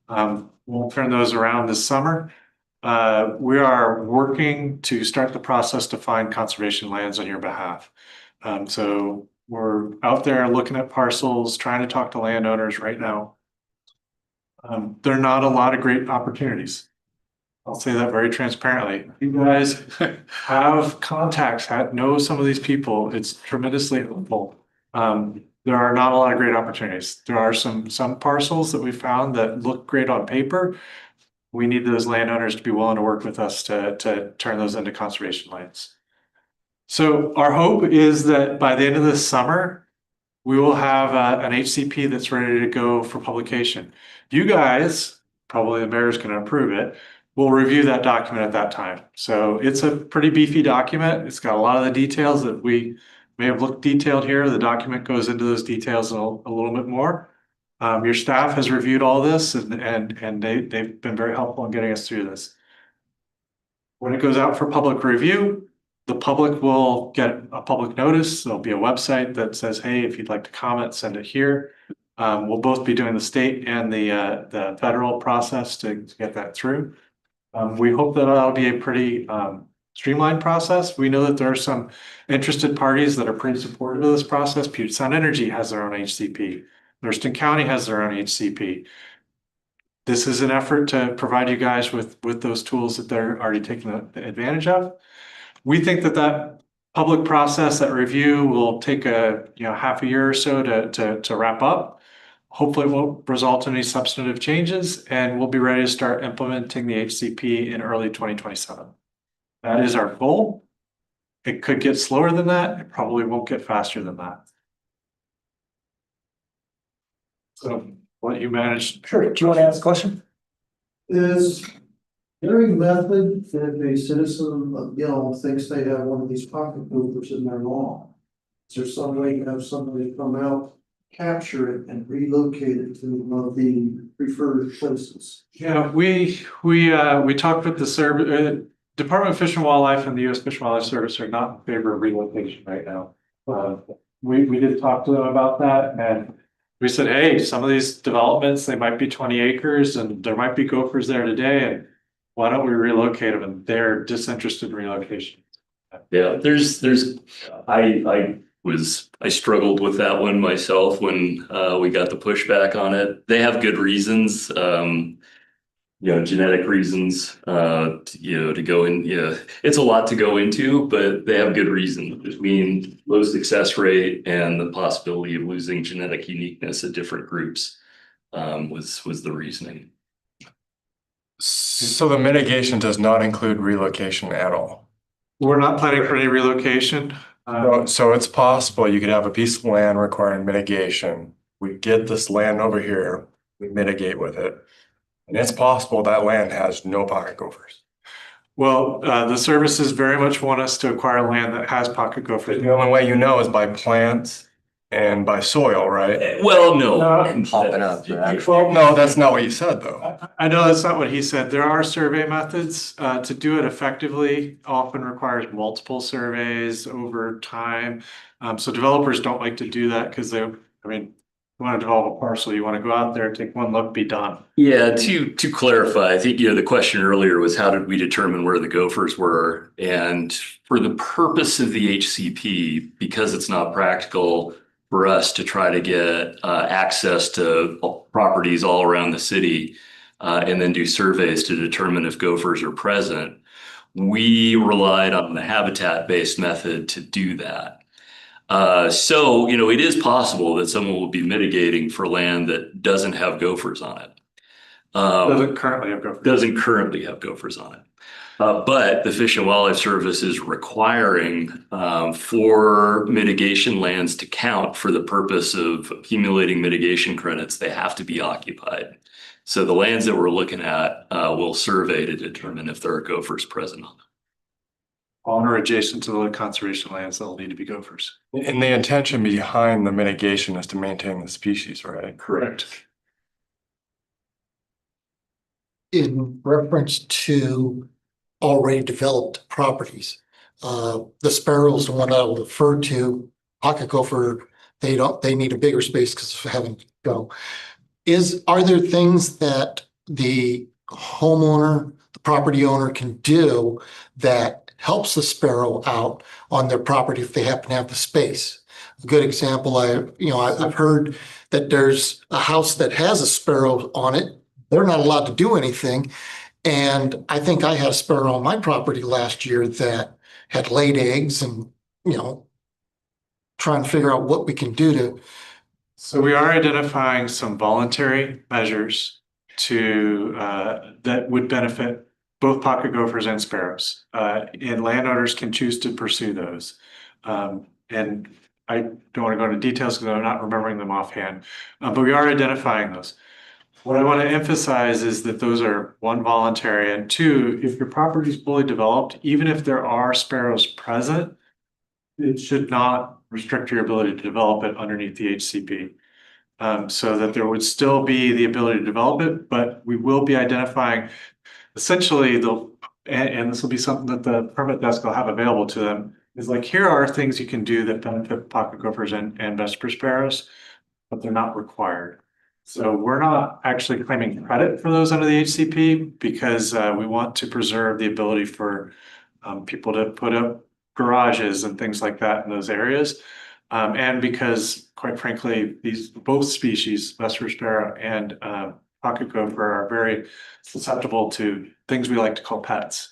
We'll turn those around this summer. We are working to start the process to find conservation lands on your behalf. So we're out there looking at parcels, trying to talk to landowners right now. There are not a lot of great opportunities. I'll say that very transparently. You guys have contacts, know some of these people. It's tremendously helpful. There are not a lot of great opportunities. There are some parcels that we found that look great on paper. We need those landowners to be willing to work with us to turn those into conservation lands. So our hope is that by the end of this summer, we will have an HCP that's ready to go for publication. You guys, probably the mayor's going to approve it. We'll review that document at that time. So it's a pretty beefy document. It's got a lot of the details that we may have looked detailed here. The document goes into those details a little bit more. Your staff has reviewed all this and they've been very helpful in getting us through this. When it goes out for public review, the public will get a public notice. There'll be a website that says, hey, if you'd like to comment, send it here. We'll both be doing the state and the federal process to get that through. We hope that that'll be a pretty streamlined process. We know that there are some interested parties that are pretty supportive of this process. Puget Sound Energy has their own HCP. Thurston County has their own HCP. This is an effort to provide you guys with those tools that they're already taking advantage of. We think that public process, that review will take half a year or so to wrap up. Hopefully it won't result in any substantive changes, and we'll be ready to start implementing the HCP in early 2027. That is our goal. It could get slower than that. It probably won't get faster than that. So what you managed. Sure. Do you want to ask a question? Is there a method that a citizen of Yelm thinks they have one of these pocket gophers in their lawn? Is there some way to have somebody come out, capture it, and relocate it to one of the preferred places? Yeah, we talked with the Department of Fish and Wildlife and the US Fish and Wildlife Service are not in favor of relocation right now. We did talk to them about that, and We said, hey, some of these developments, they might be 20 acres and there might be gophers there today. And why don't we relocate them? And they're disinterested in relocation. Yeah, I struggled with that one myself when we got the pushback on it. They have good reasons, genetic reasons, to go in, it's a lot to go into, but they have good reason between low success rate and the possibility of losing genetic uniqueness at different groups, was the reasoning. So the mitigation does not include relocation at all. We're not planning for any relocation. So it's possible you could have a piece of land requiring mitigation. We get this land over here, we mitigate with it. And it's possible that land has no pocket gophers. Well, the services very much want us to acquire land that has pocket gophers. The only way you know is by plants and by soil, right? Well, no. And popping up. Well, no, that's not what you said though. I know that's not what he said. There are survey methods to do it effectively, often requires multiple surveys over time. So developers don't like to do that because you want to develop a parcel, you want to go out there, take one look, be done. Yeah, to clarify, I think, the question earlier was how did we determine where the gophers were? And for the purpose of the HCP, because it's not practical for us to try to get access to properties all around the city and then do surveys to determine if gophers are present, we relied on the habitat-based method to do that. So, it is possible that someone will be mitigating for land that doesn't have gophers on it. Doesn't currently have gophers. Doesn't currently have gophers on it. But the Fish and Wildlife Service is requiring for mitigation lands to count for the purpose of accumulating mitigation credits, they have to be occupied. So the lands that we're looking at will survey to determine if there are gophers present on them. On or adjacent to the conservation lands, there'll need to be gophers. And the intention behind the mitigation is to maintain the species, right? Correct. In reference to already developed properties, the sparrows, the one I will refer to, pocket gopher, they need a bigger space because of having to go. Are there things that the homeowner, the property owner can do that helps the sparrow out on their property if they happen to have the space? A good example, I've heard that there's a house that has a sparrow on it. They're not allowed to do anything. And I think I had a sparrow on my property last year that had laid eggs and, trying to figure out what we can do to. So we are identifying some voluntary measures that would benefit both pocket gophers and sparrows. And landowners can choose to pursue those. And I don't want to go into details because I'm not remembering them offhand, but we are identifying those. What I want to emphasize is that those are one, voluntary, and two, if your property is fully developed, even if there are sparrows present, it should not restrict your ability to develop it underneath the HCP. So that there would still be the ability to develop it, but we will be identifying essentially and this will be something that the permit desk will have available to them, is like, here are things you can do that benefit pocket gophers and vesper sparrows, but they're not required. So we're not actually claiming credit for those under the HCP because we want to preserve the ability for people to put up garages and things like that in those areas. And because, quite frankly, both species, vesper sparrow and pocket gopher, are very susceptible to things we like to call pets.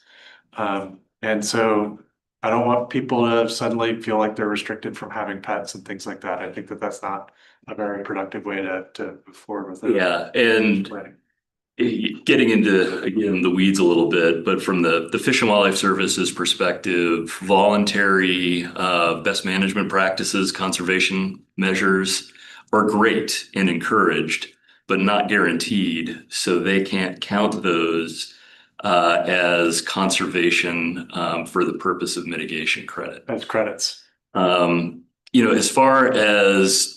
And so I don't want people to suddenly feel like they're restricted from having pets and things like that. I think that that's not a very productive way to move forward with it. Yeah, and planning. Getting into, again, the weeds a little bit, but from the Fish and Wildlife Service's perspective, voluntary best management practices, conservation measures are great and encouraged, but not guaranteed. So they can't count those as conservation for the purpose of mitigation credit. As credits. As far as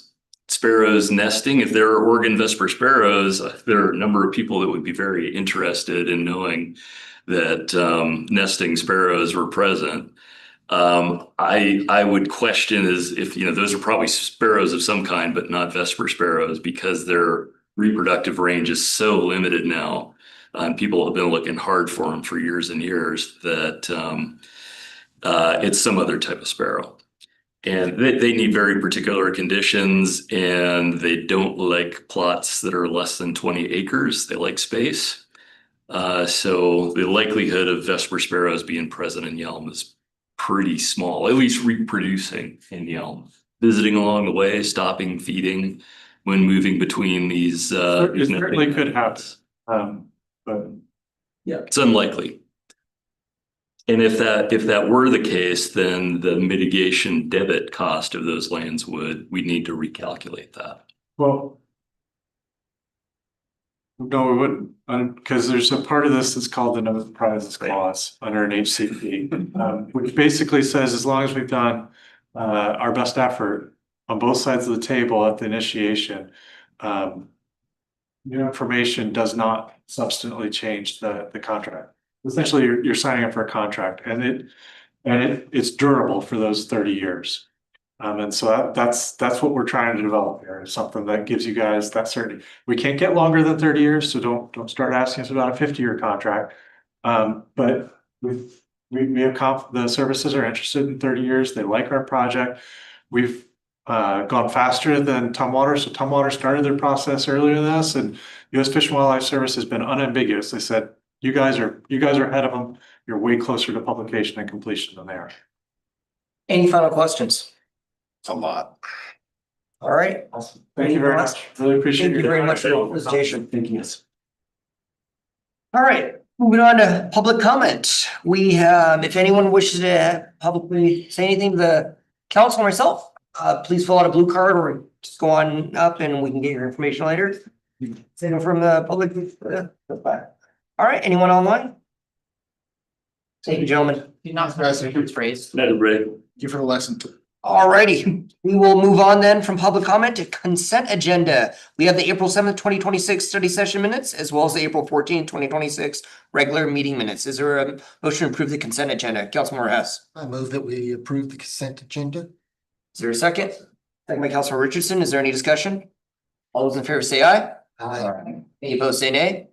sparrows nesting, if there are Oregon vesper sparrows, there are a number of people that would be very interested in knowing that nesting sparrows were present. I would question is if, those are probably sparrows of some kind, but not Vesper sparrows because their reproductive range is so limited now. And people have been looking hard for them for years and years that it's some other type of sparrow. And they need very particular conditions and they don't like plots that are less than 20 acres. They like space. So the likelihood of Vesper sparrows being present in Yelm is pretty small, at least reproducing in Yelm. Visiting along the way, stopping, feeding when moving between these. It certainly could happen, but. Yeah, it's unlikely. And if that were the case, then the mitigation debit cost of those lands we'd need to recalculate that. Well. No, we wouldn't, because there's a part of this that's called the no surprises clause under an HCP, which basically says as long as we've done our best effort on both sides of the table at the initiation, new information does not substantially change the contract. Essentially, you're signing up for a contract, and it's durable for those 30 years. And so that's what we're trying to develop here, is something that gives you guys that certainty. We can't get longer than 30 years, so don't start asking us about a 50-year contract. But we have the services are interested in 30 years. They like our project. We've gone faster than Tumwater. So Tumwater started their process earlier than us, and U.S. Fish and Wildlife Service has been unambiguous. They said, you guys are ahead of them. You're way closer to publication and completion than they are. Any final questions? It's a lot. All right. Awesome. Thank you very much. Really appreciate Thank you your very time. much for your presentation. Thank you. All right, moving on to public comment. We have, if anyone wishes to publicly say anything to the council or myself, please fill out a blue card or just go on up and we can get your information later. Say no from the public. All right, anyone online? Thank you, gentlemen. Do not phrase. Not a break. Thank you for the lesson. All righty, we will move on then from public comment to consent agenda. We have the April 7th, 2026 study session minutes, as well as the April 14th, 2026 regular meeting minutes. Is there a motion to approve the consent agenda? Councilmember Hess. I move that we approve the consent agenda. Is there a second? Second by Councilor Richardson. Is there any discussion? All those in favor say aye. Aye. Any opposed say nay.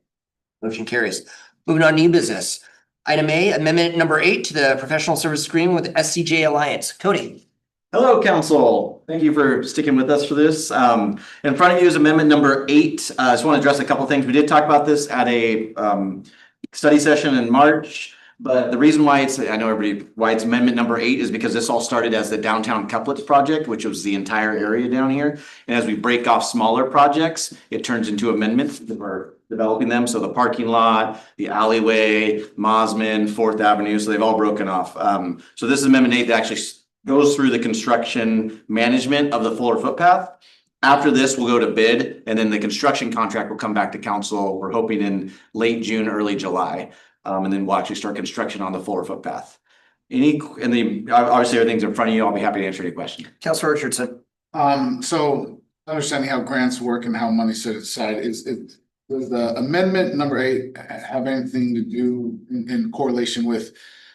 Motion carries. Moving on to new business. Item A, amendment number 8 to the professional service agreement with SCJ Alliance. Cody. Hello, council. Thank you for sticking with us for this. In front of you is amendment number 8. I just want to address a couple things. We did talk about this at a study session in March, but the reason why why it's amendment number 8 is because this all started as the downtown couplets project, which was the entire area down here. And as we break off smaller projects, it turns into amendments that we're developing them. So the parking lot, the alleyway, Mosman, 4th Avenue, so they've all broken off. So this is amendment 8 that actually goes through the construction management of the Fuller footpath. After this, we'll go to bid, and then the construction contract will come back to council. We're hoping in late June, early July. And then we'll actually start construction on the Fuller footpath. Obviously everything's in front of you. I'll be happy to answer any questions. Councilor Richardson. So understanding how grants work and how money's set aside, does the amendment number 8 have anything to do in correlation with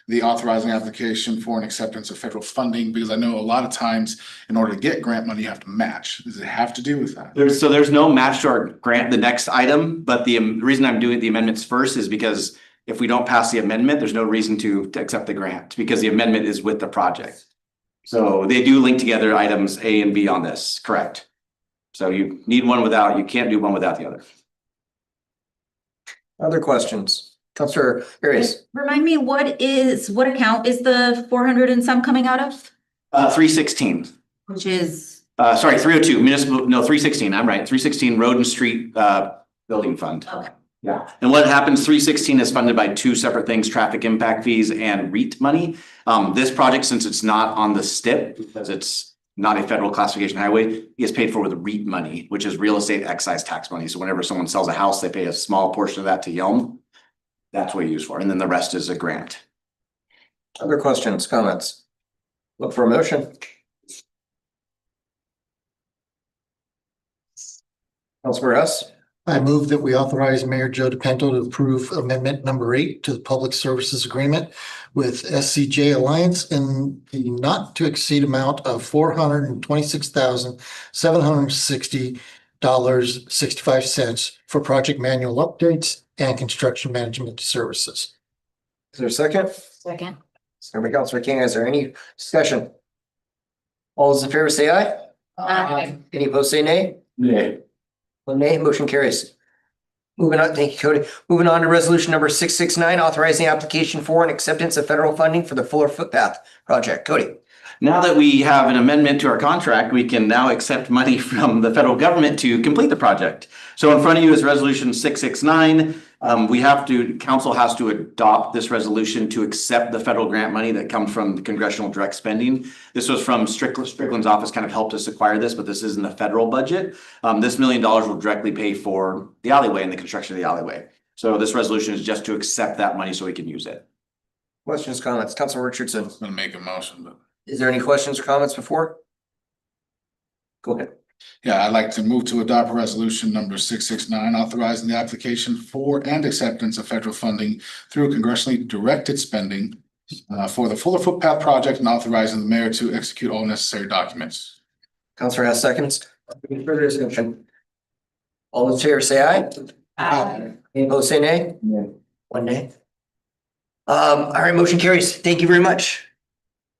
the authorizing application for an acceptance of federal funding? Because I know a lot of times in order to get grant money, you have to match. Does it have to do with that? There's no match to our grant, the next item, but the reason I'm doing the amendments first is because if we don't pass the amendment, there's no reason to accept the grant because the amendment is with the project. So they do link together items A and B on this, correct? So you need one you can't do one without the other. Other questions? Councilor Arias. Remind me, what account is the 400 and some coming out of? 316. Which is? Sorry, 302 municipal, no, 316, I'm right, 316 Road and Street Building Fund. Okay. Yeah, and what happens, 316 is funded by 2 separate things, traffic impact fees and REIT money. This project, since it's not on the STIP, because it's not a federal classification highway, is paid for with REIT money, which is real estate excise tax money. So whenever someone sells a house, they pay a small portion of that to Yelm. That's what you use for, and then the rest is a grant. Other questions, comments? Look for a motion. Councilor Hess. I move that we authorize Mayor Joe DePinto to approve amendment number 8 to the Public Services Agreement with SCJ Alliance in the not to exceed amount of $426,760.65 for project manual updates and construction management services. Is there a second? Second. Second by Councilor King. Is there any discussion? All those in favor say aye. Aye. Any opposed say nay. Nay. One nay, motion carries. Moving on, thank you, Cody. Moving on to resolution number 669, authorizing application for and acceptance of federal funding for the Fuller Footpath project. Cody. Now that we have an amendment to our contract, we can now accept money from the federal government to complete the project. So in front of you is resolution 669. Council has to adopt this resolution to accept the federal grant money that comes from the congressional direct spending. This was from Strickland's office, kind of helped us acquire this, but this isn't the federal budget. This $1 million will directly pay for the alleyway and the construction of the alleyway. So this resolution is just to accept that money so we can use it. Questions, comments? Councilor Richardson. I'm gonna make a motion, but. Is there any questions or comments before? Go ahead. Yeah, I'd like to move to adopt resolution number 669, authorizing the application for and acceptance of federal funding through congressionally directed spending for the Fuller Footpath project and authorizing the mayor to execute all necessary documents. Councilor has seconds. Any further discussion? All those in favor say aye. Aye. Any opposed say nay. One nay. All right, motion carries. Thank you very much.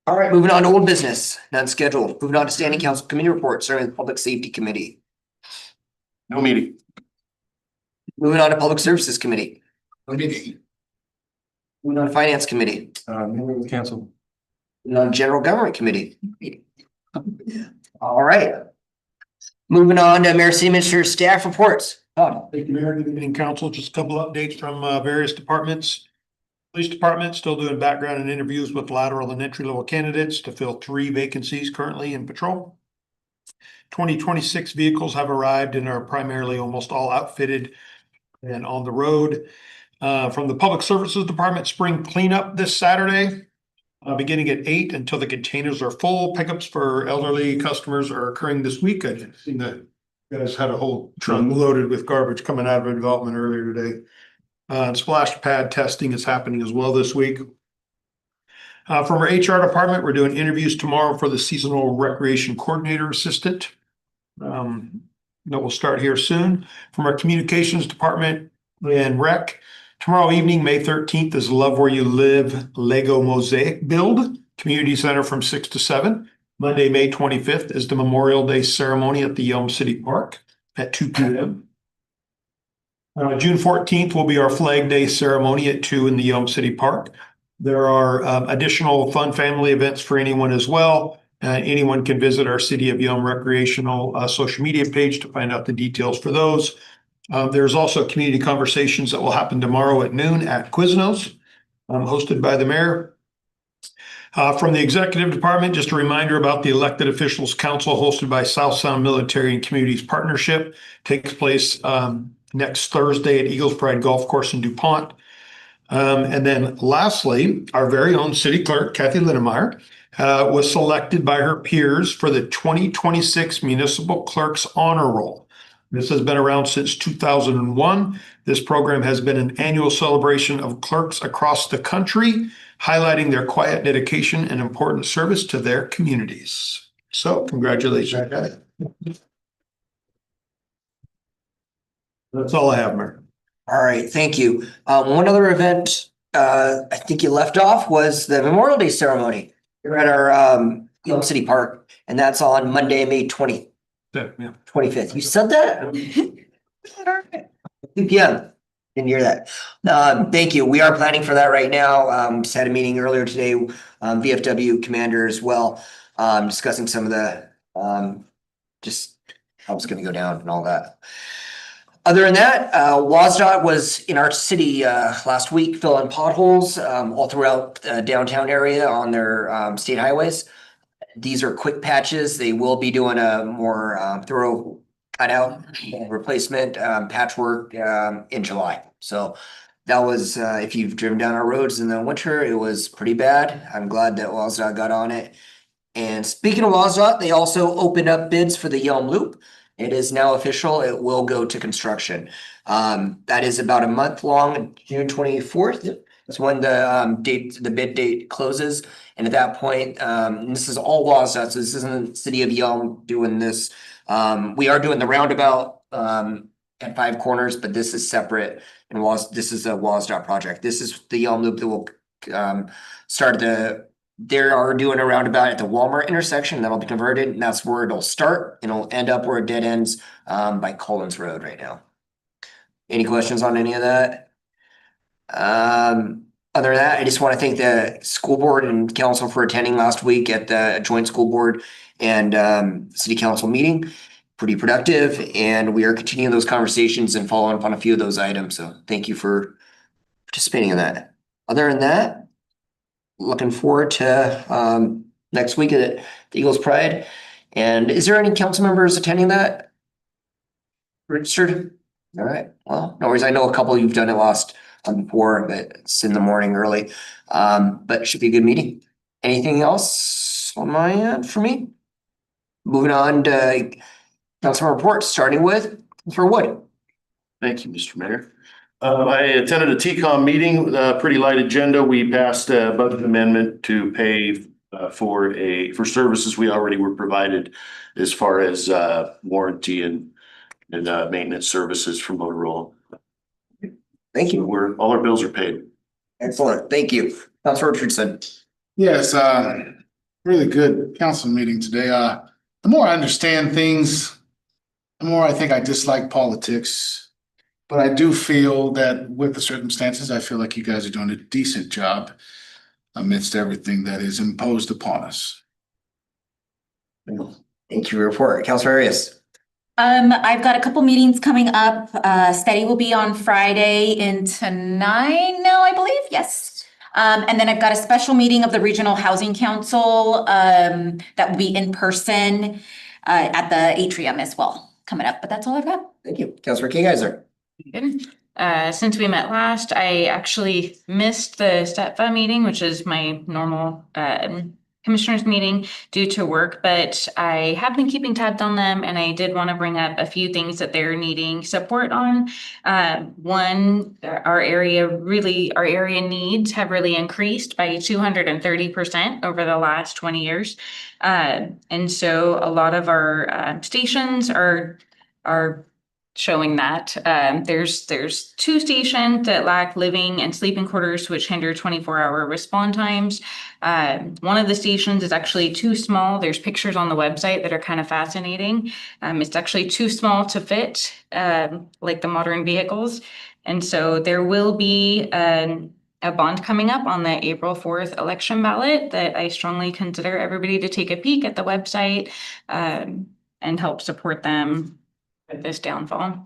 All right, moving on to old business, none scheduled. Moving on to standing council committee reports, starting with Public Safety Committee. No meeting. Moving on to Public Services Committee. Meeting. Moving on to Finance Committee. Meeting was canceled. Moving on to General Government Committee. All right. Moving on to Mayor City Minister's staff reports. Todd. Thank you, Mayor. Good evening, council. Just a couple updates from various departments. Police Department still doing background and interviews with lateral and entry level candidates to fill 3 vacancies currently in patrol. 2026 vehicles have arrived and are primarily almost all outfitted and on the road. From the Public Services Department, spring cleanup this Saturday, beginning at 8 until the containers are full. Pickups for elderly customers are occurring this week. I've seen the guys had a whole truck loaded with garbage coming out of a development earlier today. Splash pad testing is happening as well this week. From our HR department, we're doing interviews tomorrow for the seasonal recreation coordinator assistant. That will start here soon. From our communications department and rec, tomorrow evening, May 13th, is Love Where You Live Lego Mosaic Build, Community Center from 6 to 7. Monday, May 25th is the Memorial Day ceremony at the Yelm City Park at 2 p.m. June 14th will be our Flag Day ceremony at 2 in the Yelm City Park. There are additional fun family events for anyone as well. Anyone can visit our City of Yelm recreational social media page to find out the details for those. There's also community conversations that will happen tomorrow at noon at Quiznos, hosted by the mayor. From the executive department, just a reminder about the elected officials council hosted by South Sound Military and Communities Partnership. Takes place next Thursday at Eagles Pride Golf Course in DuPont. And then lastly, our very own city clerk, Kathy Linnemeyer, was selected by her peers for the 2026 Municipal Clerks Honor Roll. This has been around since 2001. This program has been an annual celebration of clerks across the country, highlighting their quiet dedication and important service to their communities. So congratulations. That's all I have, Mayor. All right, thank you. One other event, I think you left off was the Memorial Day ceremony. You're at our Yelm City Park, and that's on Monday, May 25th. You said that? 2 p.m. Didn't hear that. Thank you. We are planning for that right now. Just had a meeting earlier today, VFW commander as well, discussing some of the just how it's going to go down and all that. Other than that, WSDOT was in our city last week, filling potholes all throughout downtown area on their state highways. These are quick patches. They will be doing a more thorough cutout and replacement patchwork in July. So that was, if you've driven down our roads in the winter, it was pretty bad. I'm glad that WSDOT got on it. And speaking of WSDOT, they also opened up bids for the Yelm Loop. It is now official. It will go to construction. That is about a month long, June 24th. That's when the bid date closes. And at that point, this is all WASDOT, so this isn't the city of Yelm doing this. We are doing the roundabout at 5 Corners, but this is separate. And this is a WASDOT project. This is the Yelm Loop that will start they are doing a roundabout at the Walmart intersection that'll be converted, and that's where it'll start, and it'll end up where it dead ends by Collins Road right now. Any questions on any of that? Other than that, I just want to thank the school board and council for attending last week at the joint school board and city council meeting. Pretty productive, and we are continuing those conversations and following up on a few of those items. So thank you for participating in that. Other than that, looking forward to next week at the Eagles Pride. And is there any council members attending that? Registered? All right. Well, no worries. I know a couple you've done it last before, but it's in the morning early. But it should be a good meeting. Anything else on my end for me? Moving on to council reports, starting with for Wood. Thank you, Mr. Mayor. I attended a TCOM meeting, pretty light agenda. We passed a budget amendment to pay for services we already were provided as far as warranty and maintenance services from Motorola. Thank you. All our bills are paid. Excellent. Thank you. Councilor Richardson. Yes, really good council meeting today. The more I understand things, the more I think I dislike politics. But I do feel that with the circumstances, I feel like you guys are doing a decent job amidst everything that is imposed upon us. Thank you for your report. Councilor Arias. I've got a couple meetings coming up. Steady will be on Friday into 9 now, I believe. Yes. And then I've got a special meeting of the Regional Housing Council that will be in person at the atrium as well coming up. But that's all I've got. Thank you. Councilor King-Heiser. Good. Since we met last, I actually missed the STEPFA meeting, which is my normal commissioners meeting due to work, but I have been keeping tabs on them, and I did want to bring up a few things that they're needing support on. One, our area needs have really increased by 230% over the last 20 years. And so a lot of our stations are showing that there's 2 stations that lack living and sleeping quarters, which hinder 24-hour response times. One of the stations is actually too small. There's pictures on the website that are kind of fascinating. It's actually too small to fit like the modern vehicles. And so there will be a bond coming up on the April 4th election ballot that I strongly consider everybody to take a peek at the website and help support them with this downfall.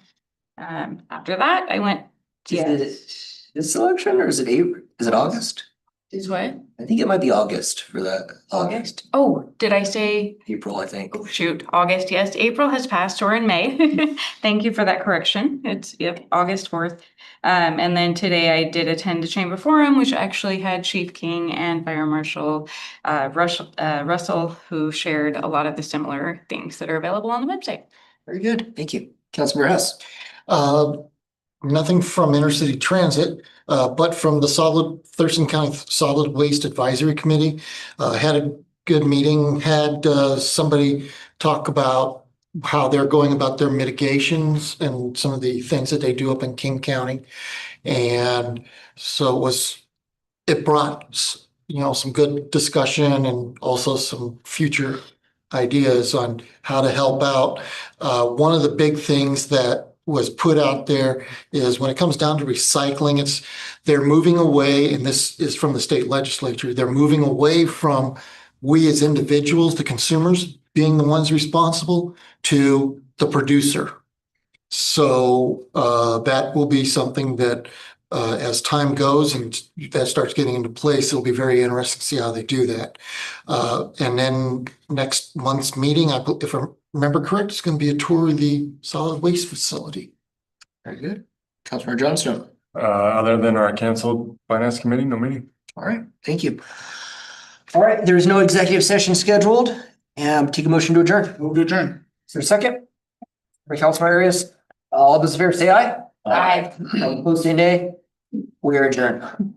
After that, I went. Is it this election or is it April? Is it August? Is what? I think it might be August for that. August? Oh, did I say? April, I think. Oh, shoot, August, yes. April has passed, we're in May. Thank you for that correction. It's, August 4th. And then today I did attend a chamber forum, which actually had Chief King and Fire Marshal Russell, who shared a lot of the similar things that are available on the website. Very good. Thank you. Councilor Hess. Nothing from Intercity Transit, but from the Thurston County Solid Waste Advisory Committee. Had a good meeting, had somebody talk about how they're going about their mitigations and some of the things that they do up in King County. And so it brought, some good discussion and also some future ideas on how to help out. One of the big things that was put out there is when it comes down to recycling, they're moving away, and this is from the state legislature, they're moving away from we as individuals, the consumers, being the ones responsible to the producer. So that will be something that as time goes and that starts getting into place, it'll be very interesting to see how they do that. And then next month's meeting, if I remember correct, it's going to be a tour of the solid waste facility. Very good. Councilor Johnstone. Other than our canceled finance committee, no meeting. All right, thank you. All right, there is no executive session scheduled. Take a motion to adjourn. Move to adjourn. Is there a second? for council areas. All those in favor say aye. Aye. All opposed say nay. We are adjourned.